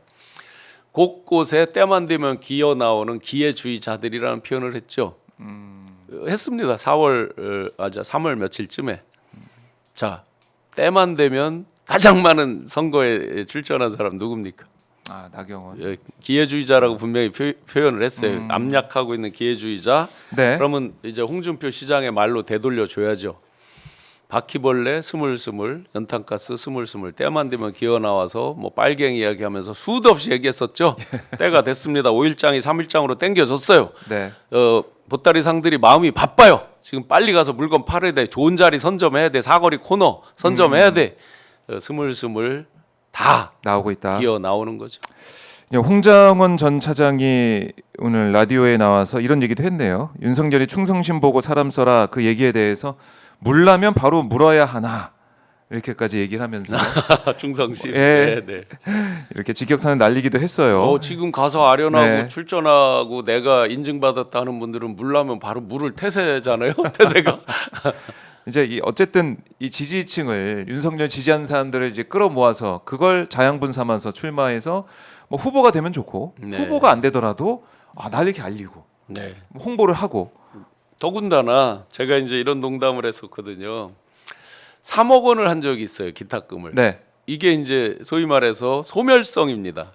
곳곳에 때만 되면 기어 나오는 기회주의자들이라는 표현을 했죠. 했습니다. 3월 며칠쯤에. 자, 때만 되면 가장 많은 선거에 출전한 사람 누굽니까? 아, 나경원. 예, 기회주의자라고 분명히 표현을 했어요. 압력하고 있는 기회주의자. 네. 그러면 이제 홍준표 시장의 말로 되돌려 줘야죠. 바퀴벌레 스물스물, 연탄가스 스물스물, 때만 되면 기어 나와서 뭐 빨갱이 이야기하면서 수도 없이 얘기했었죠. 때가 됐습니다. 5일장이 3일장으로 땡겨졌어요. 네. 보따리 상들이 마음이 바빠요. 지금 빨리 가서 물건 팔아야 돼. 좋은 자리 선점해야 돼. 사거리 코너 선점해야 돼. 스물스물 다 나오고 있다. 기어 나오는 거죠. 이제 홍장원 전 차장이 오늘 라디오에 나와서 이런 얘기도 했네요. 윤석열이 충성심 보고 사람 써라 그 얘기에 대해서 물라면 바로 물어야 하나 이렇게까지 얘기를 하면서 충성심. 예. 네, 네. 이렇게 직격탄을 날리기도 했어요. 지금 가서 아련하고 네. 출전하고 내가 인증받았다는 분들은 물라면 바로 물을 태세잖아요. 태세가. 이제 어쨌든 이 지지층을 윤석열 지지하는 사람들을 이제 끌어모아서 그걸 자양분 삼아서 출마해서 뭐 후보가 되면 좋고 네. 후보가 안 되더라도 날 이렇게 알리고 네. 홍보를 하고 더군다나 제가 이제 이런 농담을 했었거든요. 3억 원을 한 적이 있어요. 기탁금을. 네. 이게 이제 소위 말해서 소멸성입니다.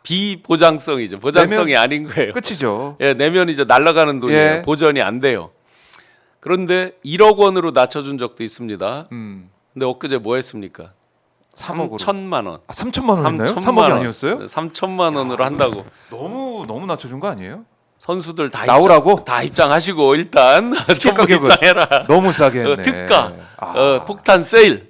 비보장성이죠. 보장성이 아닌 거예요. 끝이죠. 예, 내면 이제 날아가는 돈이에요. 예. 보전이 안 돼요. 그런데 1억 원으로 낮춰준 적도 있습니다. 근데 엊그제 뭐 했습니까? 3억으로. 3천만 원. 3천만 원 했나요? 3천만 3억이 원. 아니었어요? 3천만 원으로 한다고. 너무 낮춰준 거 아니에요? 선수들 다 나오라고? 다 입장하시고 일단 전부 가격을 입장해라. 너무 싸게 했네. 특가, 아. 폭탄 세일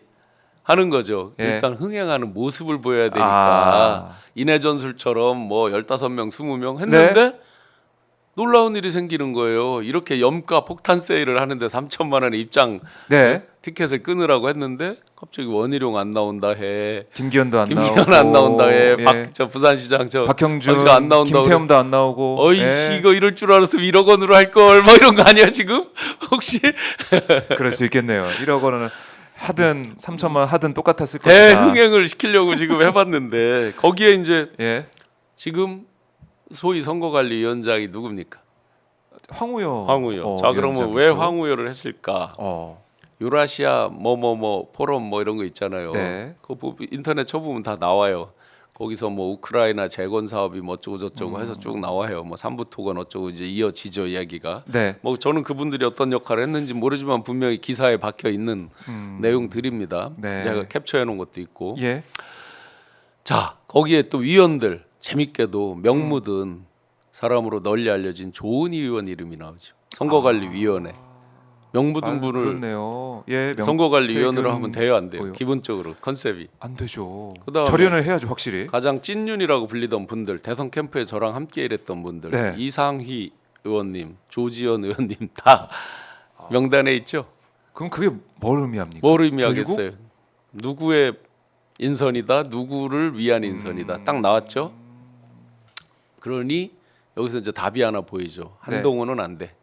하는 거죠. 예. 일단 흥행하는 모습을 보여야 되니까 아. 인해 전술처럼 뭐 15명, 20명 했는데 놀라운 일이 생기는 거예요. 이렇게 염가 폭탄 세일을 하는데 3천만 원의 입장 네. 티켓을 끊으라고 했는데 갑자기 원희룡 안 나온다 해. 김기현도 안 나오고. 김기현 안 나온다 해. 예. 저 부산시장 저 박형준, 거기가 안 나온다고 김태hom도 안 나오고. 어이씨 예. 이거 이럴 줄 알았으면 1억 원으로 할 걸 뭐 이런 거 아니야 지금? 혹시 그럴 수 있겠네요. 1억 원은 하든 3천만 원 하든 똑같았을 거다. 대흥행을 시키려고 지금 해봤는데 거기에 이제 예. 지금 소위 선거관리위원장이 누굽니까? 황우여. 황우여. 자 그러면 왜 위원장이죠. 황우여를 했을까? 유라시아 뭐 포럼 뭐 이런 거 있잖아요. 네. 그거 인터넷 쳐보면 다 나와요. 거기서 뭐 우크라이나 재건 사업이 뭐 어쩌고 저쩌고 해서 쭉 나와요. 뭐 삼부토건 어쩌고 이제 이어지죠 이야기가. 네. 뭐 저는 그분들이 어떤 역할을 했는지 모르지만 분명히 기사에 박혀 있는 내용들입니다. 네. 제가 캡처해 놓은 것도 있고. 예. 자 거기에 또 위원들 재밌게도 명무든 사람으로 널리 알려진 조은희 의원 이름이 나오죠. 선거관리위원회. 명무든 분을 그렇네요. 예. 선거관리위원으로 명태균 하면 돼요 안 돼요? 뭐요? 기본적으로 컨셉이. 안 되죠. 그다음에 절연을 해야죠, 확실히. 가장 찐윤이라고 불리던 분들 대선 캠프에 저랑 함께 일했던 분들 네. 이상희 의원님, 조지현 의원님 다 명단에 있죠. 그럼 그게 뭘 의미합니까? 뭘 의미하겠어요? 누구의 인선이다, 누구를 위한 인선이다, 딱 나왔죠. 그러니 여기서 이제 답이 하나 보이죠. 한동훈은 안 돼.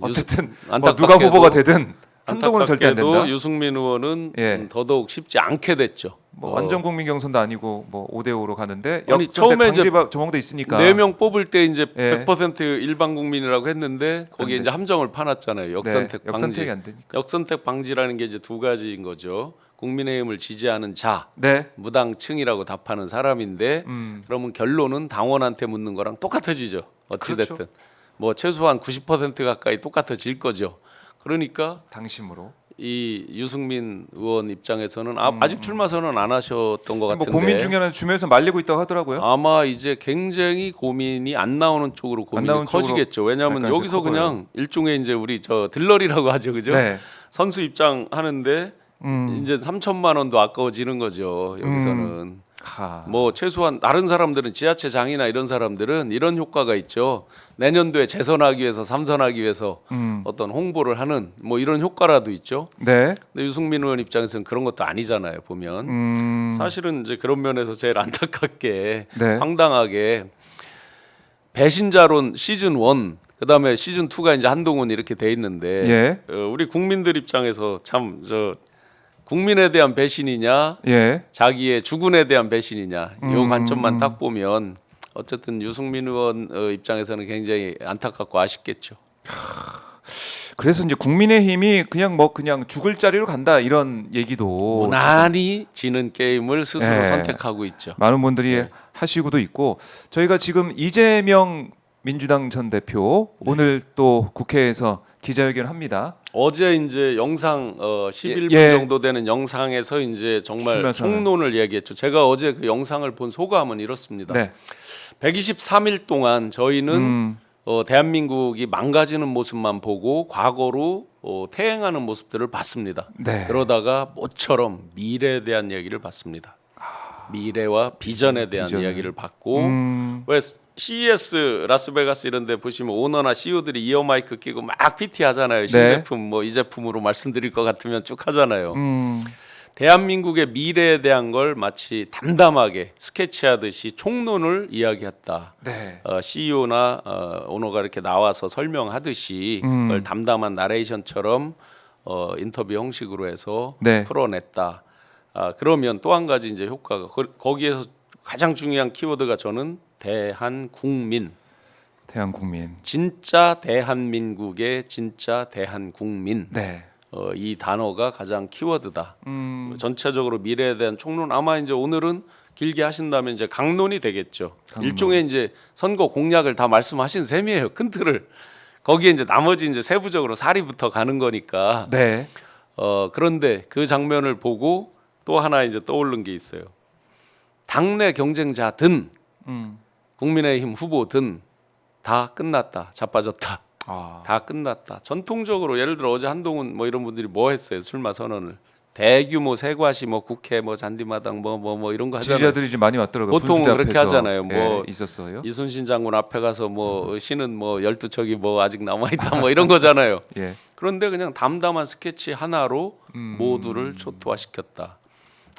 어쨌든 뭐 안타깝게도- 누가 후보가 되든 한동훈은 절대 안 된다. 안타깝게도 유승민 의원은 예. 더더욱 쉽지 않게 됐죠. 뭐 완전 국민 경선도 아니고 뭐 5대 5로 가는데 아니, 역선택 처음에 이제 방지 조항도 있으니까. 4명 뽑을 때 이제 예. 100% 일반 국민이라고 했는데 거기에 안 이제 함정을 파놨잖아요. 역선택 네, 방지. 역선택이 안 되니까. 역선택 방지라는 게 이제 두 가지인 거죠. 국민의힘을 지지하는 자, 네. 무당층이라고 답하는 사람인데 그러면 결론은 당원한테 묻는 거랑 똑같아지죠. 어찌 됐든. 그렇죠. 뭐 최소한 90% 가까이 똑같아질 거죠. 그러니까 당심으로. 이 유승민 의원 입장에서는 아직 출마 선언 안 하셨던 것 뭐 같은데 고민 중에 하나 주면서 말리고 있다고 하더라고요. 아마 이제 굉장히 고민이 안 나오는 쪽으로 고민이 나오는 커지겠죠. 왜냐하면 약간 여기서 커 보여요. 그냥 일종의 이제 우리 저 들러리라고 하죠, 그죠? 네. 선수 입장 하는데 이제 3천만 원도 아까워지는 거죠. 여기서는 하. 뭐 최소한 다른 사람들은 지자체장이나 이런 사람들은 이런 효과가 있죠. 내년도에 재선하기 위해서 삼선하기 위해서 어떤 홍보를 하는 뭐 이런 효과라도 있죠. 네. 근데 유승민 의원 입장에서는 그런 것도 아니잖아요. 보면 사실은 이제 그런 면에서 제일 안타깝게 네. 황당하게 배신자론 시즌 1 그다음에 시즌 2가 이제 한동훈 이렇게 돼 있는데 예. 우리 국민들 입장에서 참 국민에 대한 배신이냐 예. 자기의 주군에 대한 배신이냐 이 관점만 딱 보면 어쨌든 유승민 의원 입장에서는 굉장히 안타깝고 아쉽겠죠. 그래서 이제 국민의힘이 그냥 죽을 자리로 간다 이런 얘기도 무난히 지는 게임을 스스로 네. 선택하고 있죠. 많은 분들이 네. 하시고도 있고 저희가 지금 이재명 민주당 전 대표 오늘 또 국회에서 기자회견을 합니다. 어제 이제 영상 11분 예. 정도 되는 영상에서 이제 정말 출마 선언. 총론을 얘기했죠. 제가 어제 그 영상을 본 소감은 이렇습니다. 네. 123일 동안 저희는 대한민국이 망가지는 모습만 보고 과거로 퇴행하는 모습들을 봤습니다. 네. 그러다가 모처럼 미래에 대한 얘기를 봤습니다. 미래와 비전에 대한 비전을. 이야기를 봤고 왜 CES 라스베가스 이런 데 보시면 오너나 CEO들이 이어 마이크 끼고 막 PT 하잖아요. 신제품 뭐 이 제품으로 말씀드릴 것 같으면 쭉 하잖아요. 대한민국의 미래에 대한 걸 마치 담담하게 스케치하듯이 총론을 이야기했다. 네. CEO나 오너가 이렇게 나와서 설명하듯이 그걸 담담한 나레이션처럼 인터뷰 형식으로 해서 네. 풀어냈다. 그러면 또 한 가지 이제 효과가 거기에서 가장 중요한 키워드가 저는 대한국민. 대한국민. 진짜 대한민국의 진짜 대한국민. 네. 이 단어가 가장 키워드다. 전체적으로 미래에 대한 총론 아마 이제 오늘은 길게 하신다면 이제 강론이 되겠죠. 일종의 이제 선거 공약을 다 말씀하신 셈이에요. 큰 틀을. 거기에 이제 나머지 이제 세부적으로 사리부터 가는 거니까. 네. 그런데 그 장면을 보고 또 하나 이제 떠오른 게 있어요. 당내 경쟁자든 국민의힘 후보든 다 끝났다. 자빠졌다. 다 끝났다. 전통적으로 예를 들어 어제 한동훈 뭐 이런 분들이 뭐 했어요? 출마 선언을. 대규모 세과시 뭐 국회 뭐 잔디마당 뭐 이런 거 하잖아요. 지지자들이 좀 많이 왔더라고요. 보통 분수대 그렇게 앞에서. 하잖아요. 뭐 있었어요. 이순신 장군 앞에 가서 뭐 신은 뭐 12척이 뭐 아직 남아 있다 뭐 이런 거잖아요. 예. 그런데 그냥 담담한 스케치 하나로 모두를 초토화시켰다.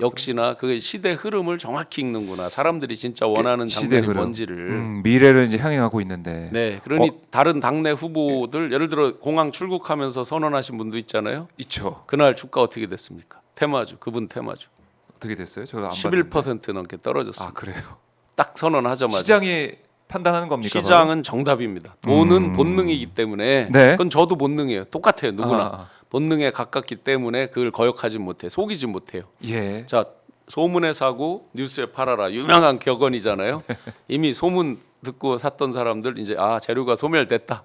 역시나 그 시대 흐름을 정확히 읽는구나. 사람들이 진짜 원하는 시대 장면이 흐름. 뭔지를. 미래를 이제 향해 가고 있는데. 네, 그러니 다른 당내 후보들 예를 들어 공항 출국하면서 선언하신 분도 있잖아요. 있죠. 그날 주가 어떻게 됐습니까? 테마주 그분 테마주 어떻게 됐어요? 저도 안 11% 넘게 떨어졌습니다. 아, 그래요. 딱 선언하자마자 시장이 판단하는 겁니까? 시장은 정답입니다. 돈은 본능이기 때문에 네. 그건 저도 본능이에요. 똑같아요. 누구나 아. 본능에 가깝기 때문에 그걸 거역하지 못해 속이지 못해요. 예. 자 소문에 사고 뉴스에 팔아라 유명한 격언이잖아요. 이미 소문 듣고 샀던 사람들 이제 재료가 소멸됐다.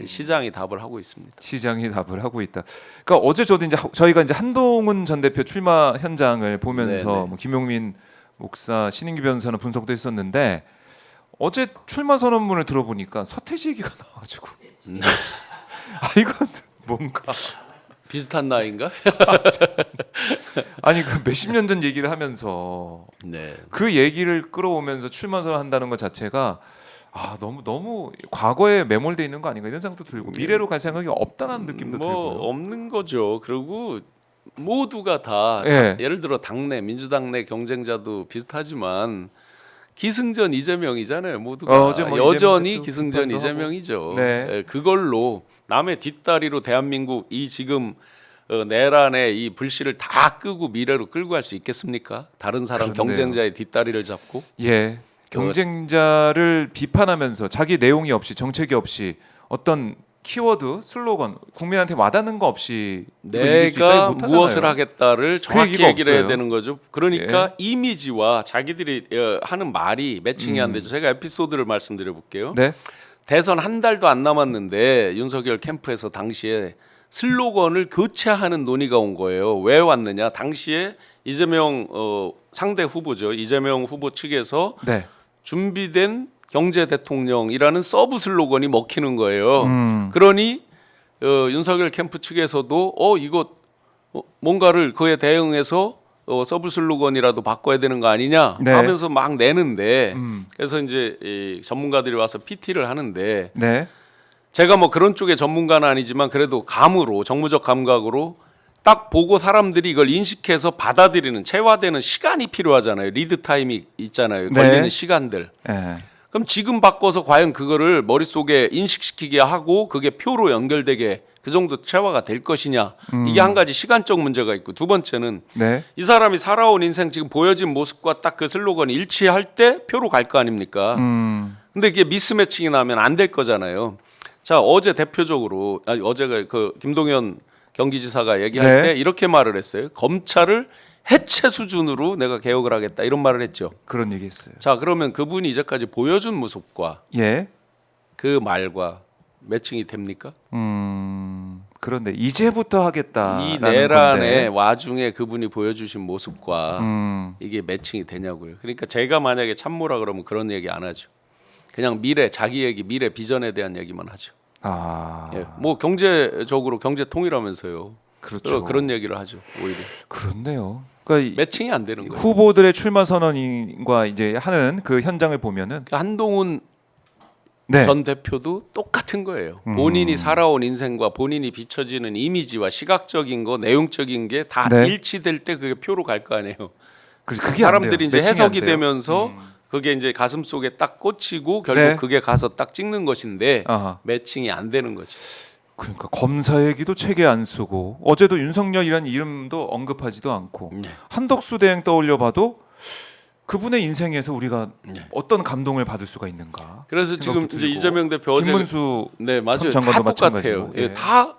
시장이 답을 하고 있습니다. 시장이 답을 하고 있다. 그러니까 어제 저도 이제 저희가 이제 한동훈 전 대표 출마 현장을 보면서 네네. 뭐 김용민 목사, 신인규 변호사는 분석도 했었는데 어제 출마 선언문을 들어보니까 서태지 얘기가 나와가지고 이건 뭔가 비슷한 나이인가? 아니 그 몇십 년 전 얘기를 하면서 네. 그 얘기를 끌어오면서 출마 선언한다는 것 자체가 너무 과거에 매몰돼 있는 거 아닌가 이런 생각도 들고 미래로 갈 생각이 없다는 느낌도 뭐 들고요. 없는 거죠. 그리고 모두가 다 예. 예를 들어 당내 민주당 내 경쟁자도 비슷하지만 기승전 이재명이잖아요. 모두가 어제 뭐 여전히 이재명 기승전 비판도 이재명이죠. 네. 예, 그걸로 남의 뒷다리로 대한민국 이 지금 내란의 이 불씨를 다 끄고 미래로 끌고 갈 수 있겠습니까? 다른 사람 그렇네요. 경쟁자의 뒷다리를 잡고 예. 경쟁자를 비판하면서 자기 내용이 없이 정책이 없이 어떤 키워드, 슬로건 국민한테 와닿는 거 없이 내가 무엇을 하겠다를 정확히 얘기가 얘기를 해야 없어요. 되는 거죠. 그러니까 이미지와 자기들이 하는 말이 매칭이 안 되죠. 제가 에피소드를 말씀드려 볼게요. 네. 대선 한 달도 안 남았는데 윤석열 캠프에서 당시에 슬로건을 교체하는 논의가 온 거예요. 왜 왔느냐? 당시에 이재명 상대 후보죠. 이재명 후보 측에서 네. 준비된 경제 대통령이라는 서브 슬로건이 먹히는 거예요. 그러니 윤석열 캠프 측에서도 이거 뭔가를 그에 대응해서 서브 슬로건이라도 바꿔야 되는 거 아니냐 네. 하면서 막 내는데 그래서 이제 이 전문가들이 와서 PT를 하는데 네. 제가 뭐 그런 쪽의 전문가는 아니지만 그래도 감으로 정무적 감각으로 딱 보고 사람들이 이걸 인식해서 받아들이는 체화되는 시간이 필요하잖아요. 리드 타임이 있잖아요. 네. 걸리는 시간들. 예. 그럼 지금 바꿔서 과연 그거를 머릿속에 인식시키게 하고 그게 표로 연결되게 그 정도 체화가 될 것이냐. 이게 한 가지 시간적 문제가 있고 두 번째는 네. 이 사람이 살아온 인생 지금 보여진 모습과 딱 그 슬로건이 일치할 때 표로 갈 거 아닙니까? 근데 이게 미스매칭이 나면 안 될 거잖아요. 자, 어제 대표적으로 어제가 그 김동연 경기지사가 얘기할 네. 때 이렇게 말을 했어요. 검찰을 해체 수준으로 내가 개혁을 하겠다 이런 말을 했죠. 그런 얘기했어요. 자, 그러면 그분이 이제까지 보여준 모습과 예. 그 말과 매칭이 됩니까? 그런데 이제부터 하겠다. 이 내란의 와중에 그분이 보여주신 모습과 이게 매칭이 되냐고요. 그러니까 제가 만약에 참모라 그러면 그런 얘기 안 하죠. 그냥 미래 자기 얘기, 미래 비전에 대한 얘기만 하죠. 아, 예, 뭐 경제적으로 경제 통일하면서요. 그렇죠. 그런 얘기를 하죠. 오히려 그렇네요. 그러니까 이 매칭이 안 되는 거예요. 후보들의 출마 선언과 이제 하는 그 현장을 보면은 한동훈 네. 전 대표도 똑같은 거예요. 본인이 살아온 인생과 본인이 비춰지는 이미지와 시각적인 거, 내용적인 게 다 네. 일치될 때 그게 표로 갈 거 아니에요. 그래서 그게 사람들이 안 돼요. 이제 매칭이 해석이 안 돼요. 되면서 그게 이제 가슴 속에 딱 꽂히고 결국 네. 그게 가서 딱 찍는 것인데 아하. 매칭이 안 되는 거죠. 그러니까 검사 얘기도 책에 안 쓰고 어제도 윤석열이라는 이름도 언급하지도 않고 네. 한덕수 대행 떠올려봐도 그분의 인생에서 우리가 네. 어떤 감동을 받을 수가 있는가? 그래서 지금 생각도 이제 들고. 이재명 대표 어제 김문수 네 맞아요. 전 다 장관도 똑같아요. 마찬가지고. 예, 예. 다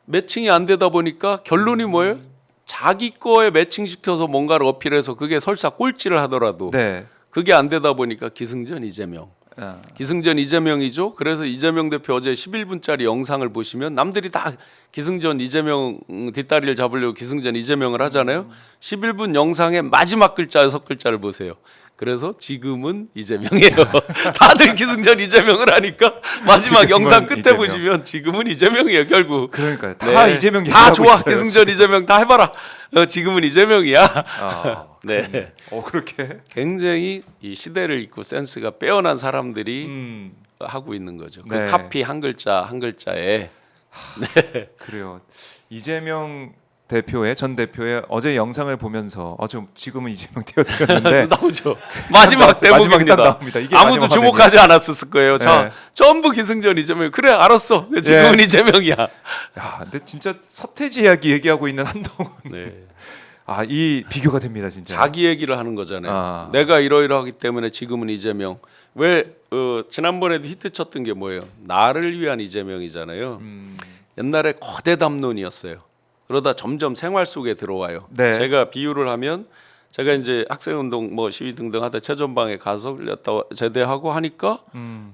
매칭이 안 되다 보니까 결론이 뭐예요? 자기 거에 매칭시켜서 뭔가를 어필해서 그게 설사 꼴찌를 하더라도 네. 그게 안 되다 보니까 기승전 이재명. 아, 기승전 이재명이죠. 그래서 이재명 대표 어제 11분짜리 영상을 보시면 남들이 다 기승전 이재명 뒷다리를 잡으려고 기승전 이재명을 하잖아요. 11분 영상의 마지막 글자 6글자를 보세요. 그래서 지금은 이재명이에요. 다들 기승전 이재명을 하니까 마지막 지금은 영상 끝에 이재명. 보시면 지금은 이재명이에요. 결국. 그러니까 다 네. 이재명 다 얘기하고 좋아. 있어요, 기승전 이재명 다 해봐라. 지금은 이재명이야. 아, 네. 그렇게. 굉장히 이 시대를 읽고 센스가 빼어난 사람들이 하고 있는 거죠. 그 네. 카피 한 글자 한 글자에 그래요. 이재명 전 대표의 어제 영상을 보면서 지금은 이재명 되었는데 나오죠. 마지막 마지막에 딱 대목입니다. 나옵니다. 이게 아무도 마지막 주목하지 않았을 거예요. 자, 네. 전부 기승전 이재명. 그래 알았어. 지금은 이재명이야. 야, 근데 진짜 서태지 이야기 얘기하고 있는 한동훈. 네. 이 비교가 됩니다, 진짜. 자기 얘기를 하는 거잖아요. 아. 내가 이러이러하기 때문에 지금은 이재명. 왜 지난번에도 히트쳤던 게 뭐예요? 나를 위한 이재명이잖아요. 옛날에 거대 담론이었어요. 그러다 점점 생활 속에 들어와요. 네. 제가 비유를 하면 제가 이제 학생운동 뭐 시위 등등 하다 최전방에 가서 제대하고 하니까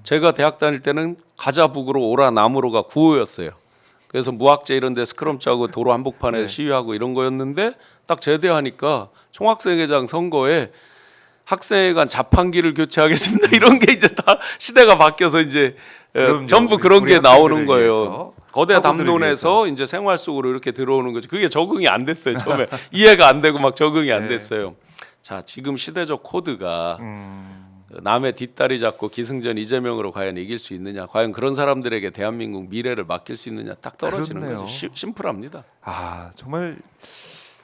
제가 대학 다닐 때는 가자북으로 오라 나무로가 구호였어요. 그래서 무학제 이런 데 스크럼 짜고 도로 한복판에 네. 시위하고 이런 거였는데 딱 제대하니까 총학생회장 선거에 학생회관 자판기를 교체하겠습니다. 이런 게 이제 다 시대가 바뀌어서 이제 그럼요. 전부 우리- 그런 우리 게 나오는 학생들을 거예요. 위해서, 거대 학우들을 담론에서 이제 생활 속으로 이렇게 들어오는 거죠. 그게 적응이 안 됐어요. 처음에 이해가 안 되고 막 적응이 안 네. 됐어요. 자, 지금 시대적 코드가 남의 뒷다리 잡고 기승전 이재명으로 과연 이길 수 있느냐, 과연 그런 사람들에게 대한민국 미래를 맡길 수 있느냐 딱 떨어지는 그렇네요. 거죠. 심플합니다. 정말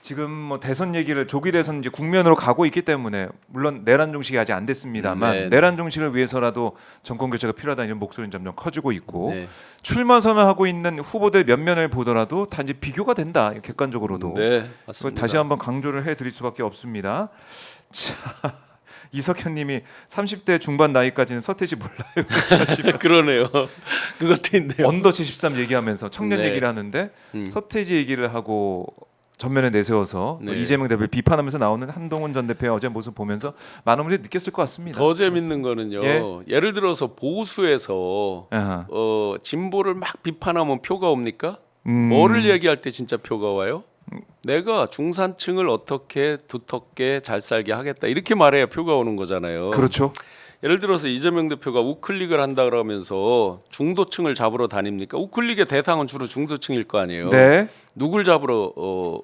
지금 뭐 대선 얘기를 조기 대선 이제 국면으로 가고 있기 때문에 물론 내란 종식이 아직 안 됐습니다만 네. 내란 종식을 위해서라도 정권 교체가 필요하다 이런 목소리는 점점 커지고 있고 네. 출마 선언하고 있는 후보들 몇 면을 보더라도 다 이제 비교가 된다 객관적으로도. 네, 그걸 맞습니다. 다시 한번 강조를 해드릴 수밖에 없습니다. 자, 이석현님이 30대 중반 나이까지는 서태지 몰라요. 그러네요. 그것도 있네요. 언더 73 얘기하면서 청년 네. 얘기를 하는데 서태지 얘기를 하고 전면에 내세워서 또 네. 이재명 대표를 비판하면서 나오는 한동훈 전 대표의 어제 모습 보면서 많은 분들이 느꼈을 것 같습니다. 더 재밌는 거는요. 예. 예를 들어서 보수에서 아하. 진보를 막 비판하면 표가 옵니까? 음. 뭐를 얘기할 때 진짜 표가 와요? 내가 중산층을 어떻게 두텁게 잘 살게 하겠다 이렇게 말해야 표가 오는 거잖아요. 그렇죠. 예를 들어서 이재명 대표가 우클릭을 한다 그러면서 중도층을 잡으러 다닙니까? 우클릭의 대상은 주로 중도층일 거 아니에요. 네. 누굴 잡으러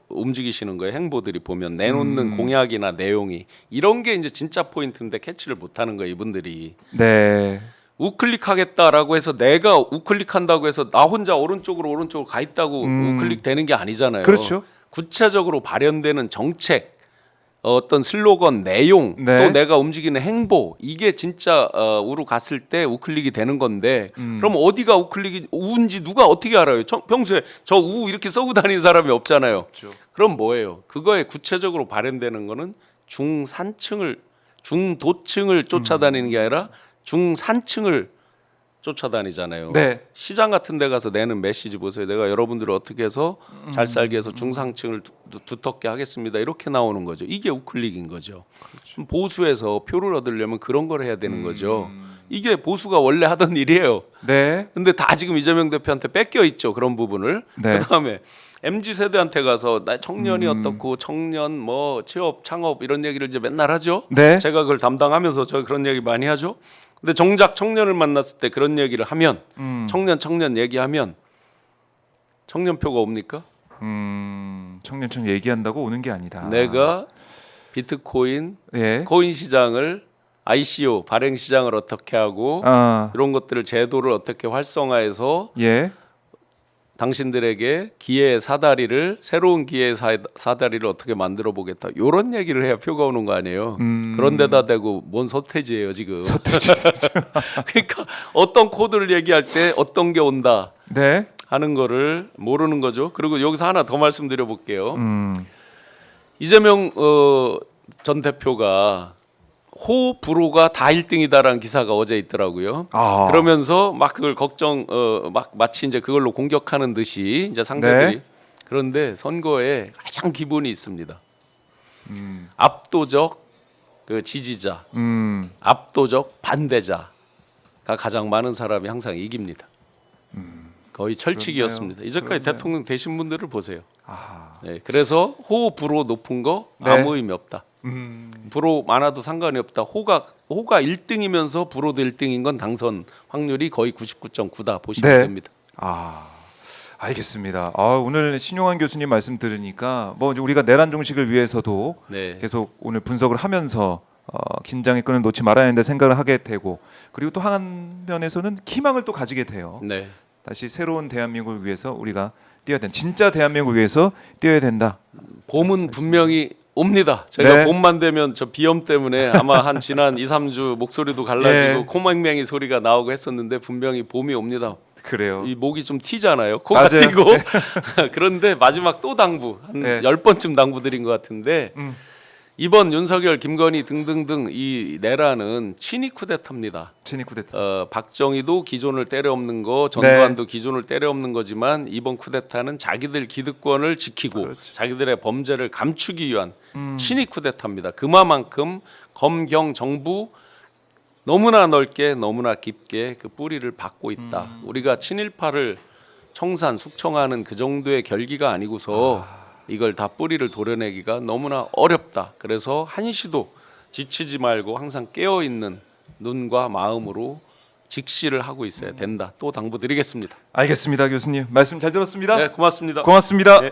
움직이시는 거예요? 행보들이 보면 내놓는 공약이나 내용이 이런 게 이제 진짜 포인트인데 캐치를 못하는 거예요, 이분들이. 네. 우클릭하겠다라고 해서 내가 우클릭한다고 해서 나 혼자 오른쪽으로 가 있다고 우클릭 되는 게 아니잖아요. 그렇죠. 구체적으로 발현되는 정책, 어떤 슬로건, 내용, 네. 또 내가 움직이는 행보 이게 진짜 우로 갔을 때 우클릭이 되는 건데 그럼 어디가 우클릭이 우인지 누가 어떻게 알아요? 평소에 저 우 이렇게 써고 다니는 사람이 없잖아요. 그럼 뭐예요? 그거에 구체적으로 발현되는 거는 중도층을 쫓아다니는 게 아니라 중산층을 쫓아다니잖아요. 네. 시장 같은 데 가서 내는 메시지 보세요. 내가 여러분들을 어떻게 해서 잘 살게 해서 중상층을 두텁게 하겠습니다. 이렇게 나오는 거죠. 이게 우클릭인 거죠. 보수에서 표를 얻으려면 그런 걸 해야 되는 거죠. 이게 보수가 원래 하던 일이에요. 네. 근데 다 지금 이재명 대표한테 뺏겨 있죠. 그런 부분을. 네. 그다음에 MZ 세대한테 가서 나 청년이 어떻고 청년 뭐 취업 창업 이런 얘기를 이제 맨날 하죠. 네. 제가 그걸 담당하면서 저 그런 얘기 많이 하죠. 근데 정작 청년을 만났을 때 그런 얘기를 하면 청년 얘기하면 청년표가 옵니까? 청년촌 얘기한다고 오는 게 아니다. 내가 비트코인 예. 코인 시장을 ICO 발행 시장을 어떻게 하고 아, 이런 것들을 제도를 어떻게 활성화해서 예. 당신들에게 기회의 사다리를 새로운 기회의 사다리를 어떻게 만들어 보겠다. 이런 얘기를 해야 표가 오는 거 아니에요. 그런 데다 대고 뭔 서태지예요 지금. 그러니까 어떤 코드를 얘기할 때 어떤 게 온다 네. 하는 거를 모르는 거죠. 그리고 여기서 하나 더 말씀드려 볼게요. 이재명 전 대표가 호불호가 다 1등이다라는 기사가 어제 있더라고요. 아. 그러면서 막 그걸 막 마치 이제 그걸로 공격하는 듯이 이제 상대들이 네. 그런데 선거에 가장 기본이 있습니다. 압도적 그 지지자, 압도적 반대자가 가장 많은 사람이 항상 이깁니다. 거의 철칙이었습니다. 그렇네요. 이제까지 그렇네요. 대통령 되신 분들을 보세요. 아. 네, 그래서 호불호 높은 거 네. 아무 의미 없다. 불호 많아도 상관이 없다. 호가 1등이면서 불호도 1등인 건 당선 확률이 거의 99.9다 보시면 네. 됩니다. 아. 알겠습니다. 아, 오늘 신용환 교수님 말씀 들으니까 뭐 이제 우리가 내란 종식을 위해서도 네. 계속 오늘 분석을 하면서 긴장의 끈을 놓지 말아야 한다 생각을 하게 되고 그리고 또 한 면에서는 희망을 또 가지게 돼요. 네. 다시 새로운 대한민국을 위해서 우리가 뛰어야 된다. 진짜 대한민국을 위해서 뛰어야 된다. 봄은 분명히 옵니다. 제가 네. 봄만 되면 저 비염 때문에 아마 한 지난 2, 3주 목소리도 갈라지고 네. 코맹맹이 소리가 나오고 했었는데 분명히 봄이 옵니다. 그래요. 이 목이 좀 튀잖아요. 코가 맞아요. 튀고. 그런데 마지막 또 당부 한 네. 10번쯤 당부드린 것 같은데 이번 윤석열, 김건희 등등등 이 내란은 친위 쿠데타입니다. 친위 쿠데타. 박정희도 기존을 때려엎는 거, 전두환도 기존을 때려엎는 거지만 이번 쿠데타는 자기들 기득권을 지키고 자기들의 범죄를 감추기 위한 친위 쿠데타입니다. 그만큼 검경 정부 너무나 넓게 너무나 깊게 그 뿌리를 받고 있다. 우리가 친일파를 청산 숙청하는 그 정도의 결기가 아니고서 이걸 다 뿌리를 도려내기가 너무나 어렵다. 그래서 한시도 지치지 말고 항상 깨어 있는 눈과 마음으로 직시를 하고 있어야 된다. 또 당부드리겠습니다. 알겠습니다, 교수님. 말씀 잘 들었습니다. 네, 고맙습니다. 고맙습니다. 네.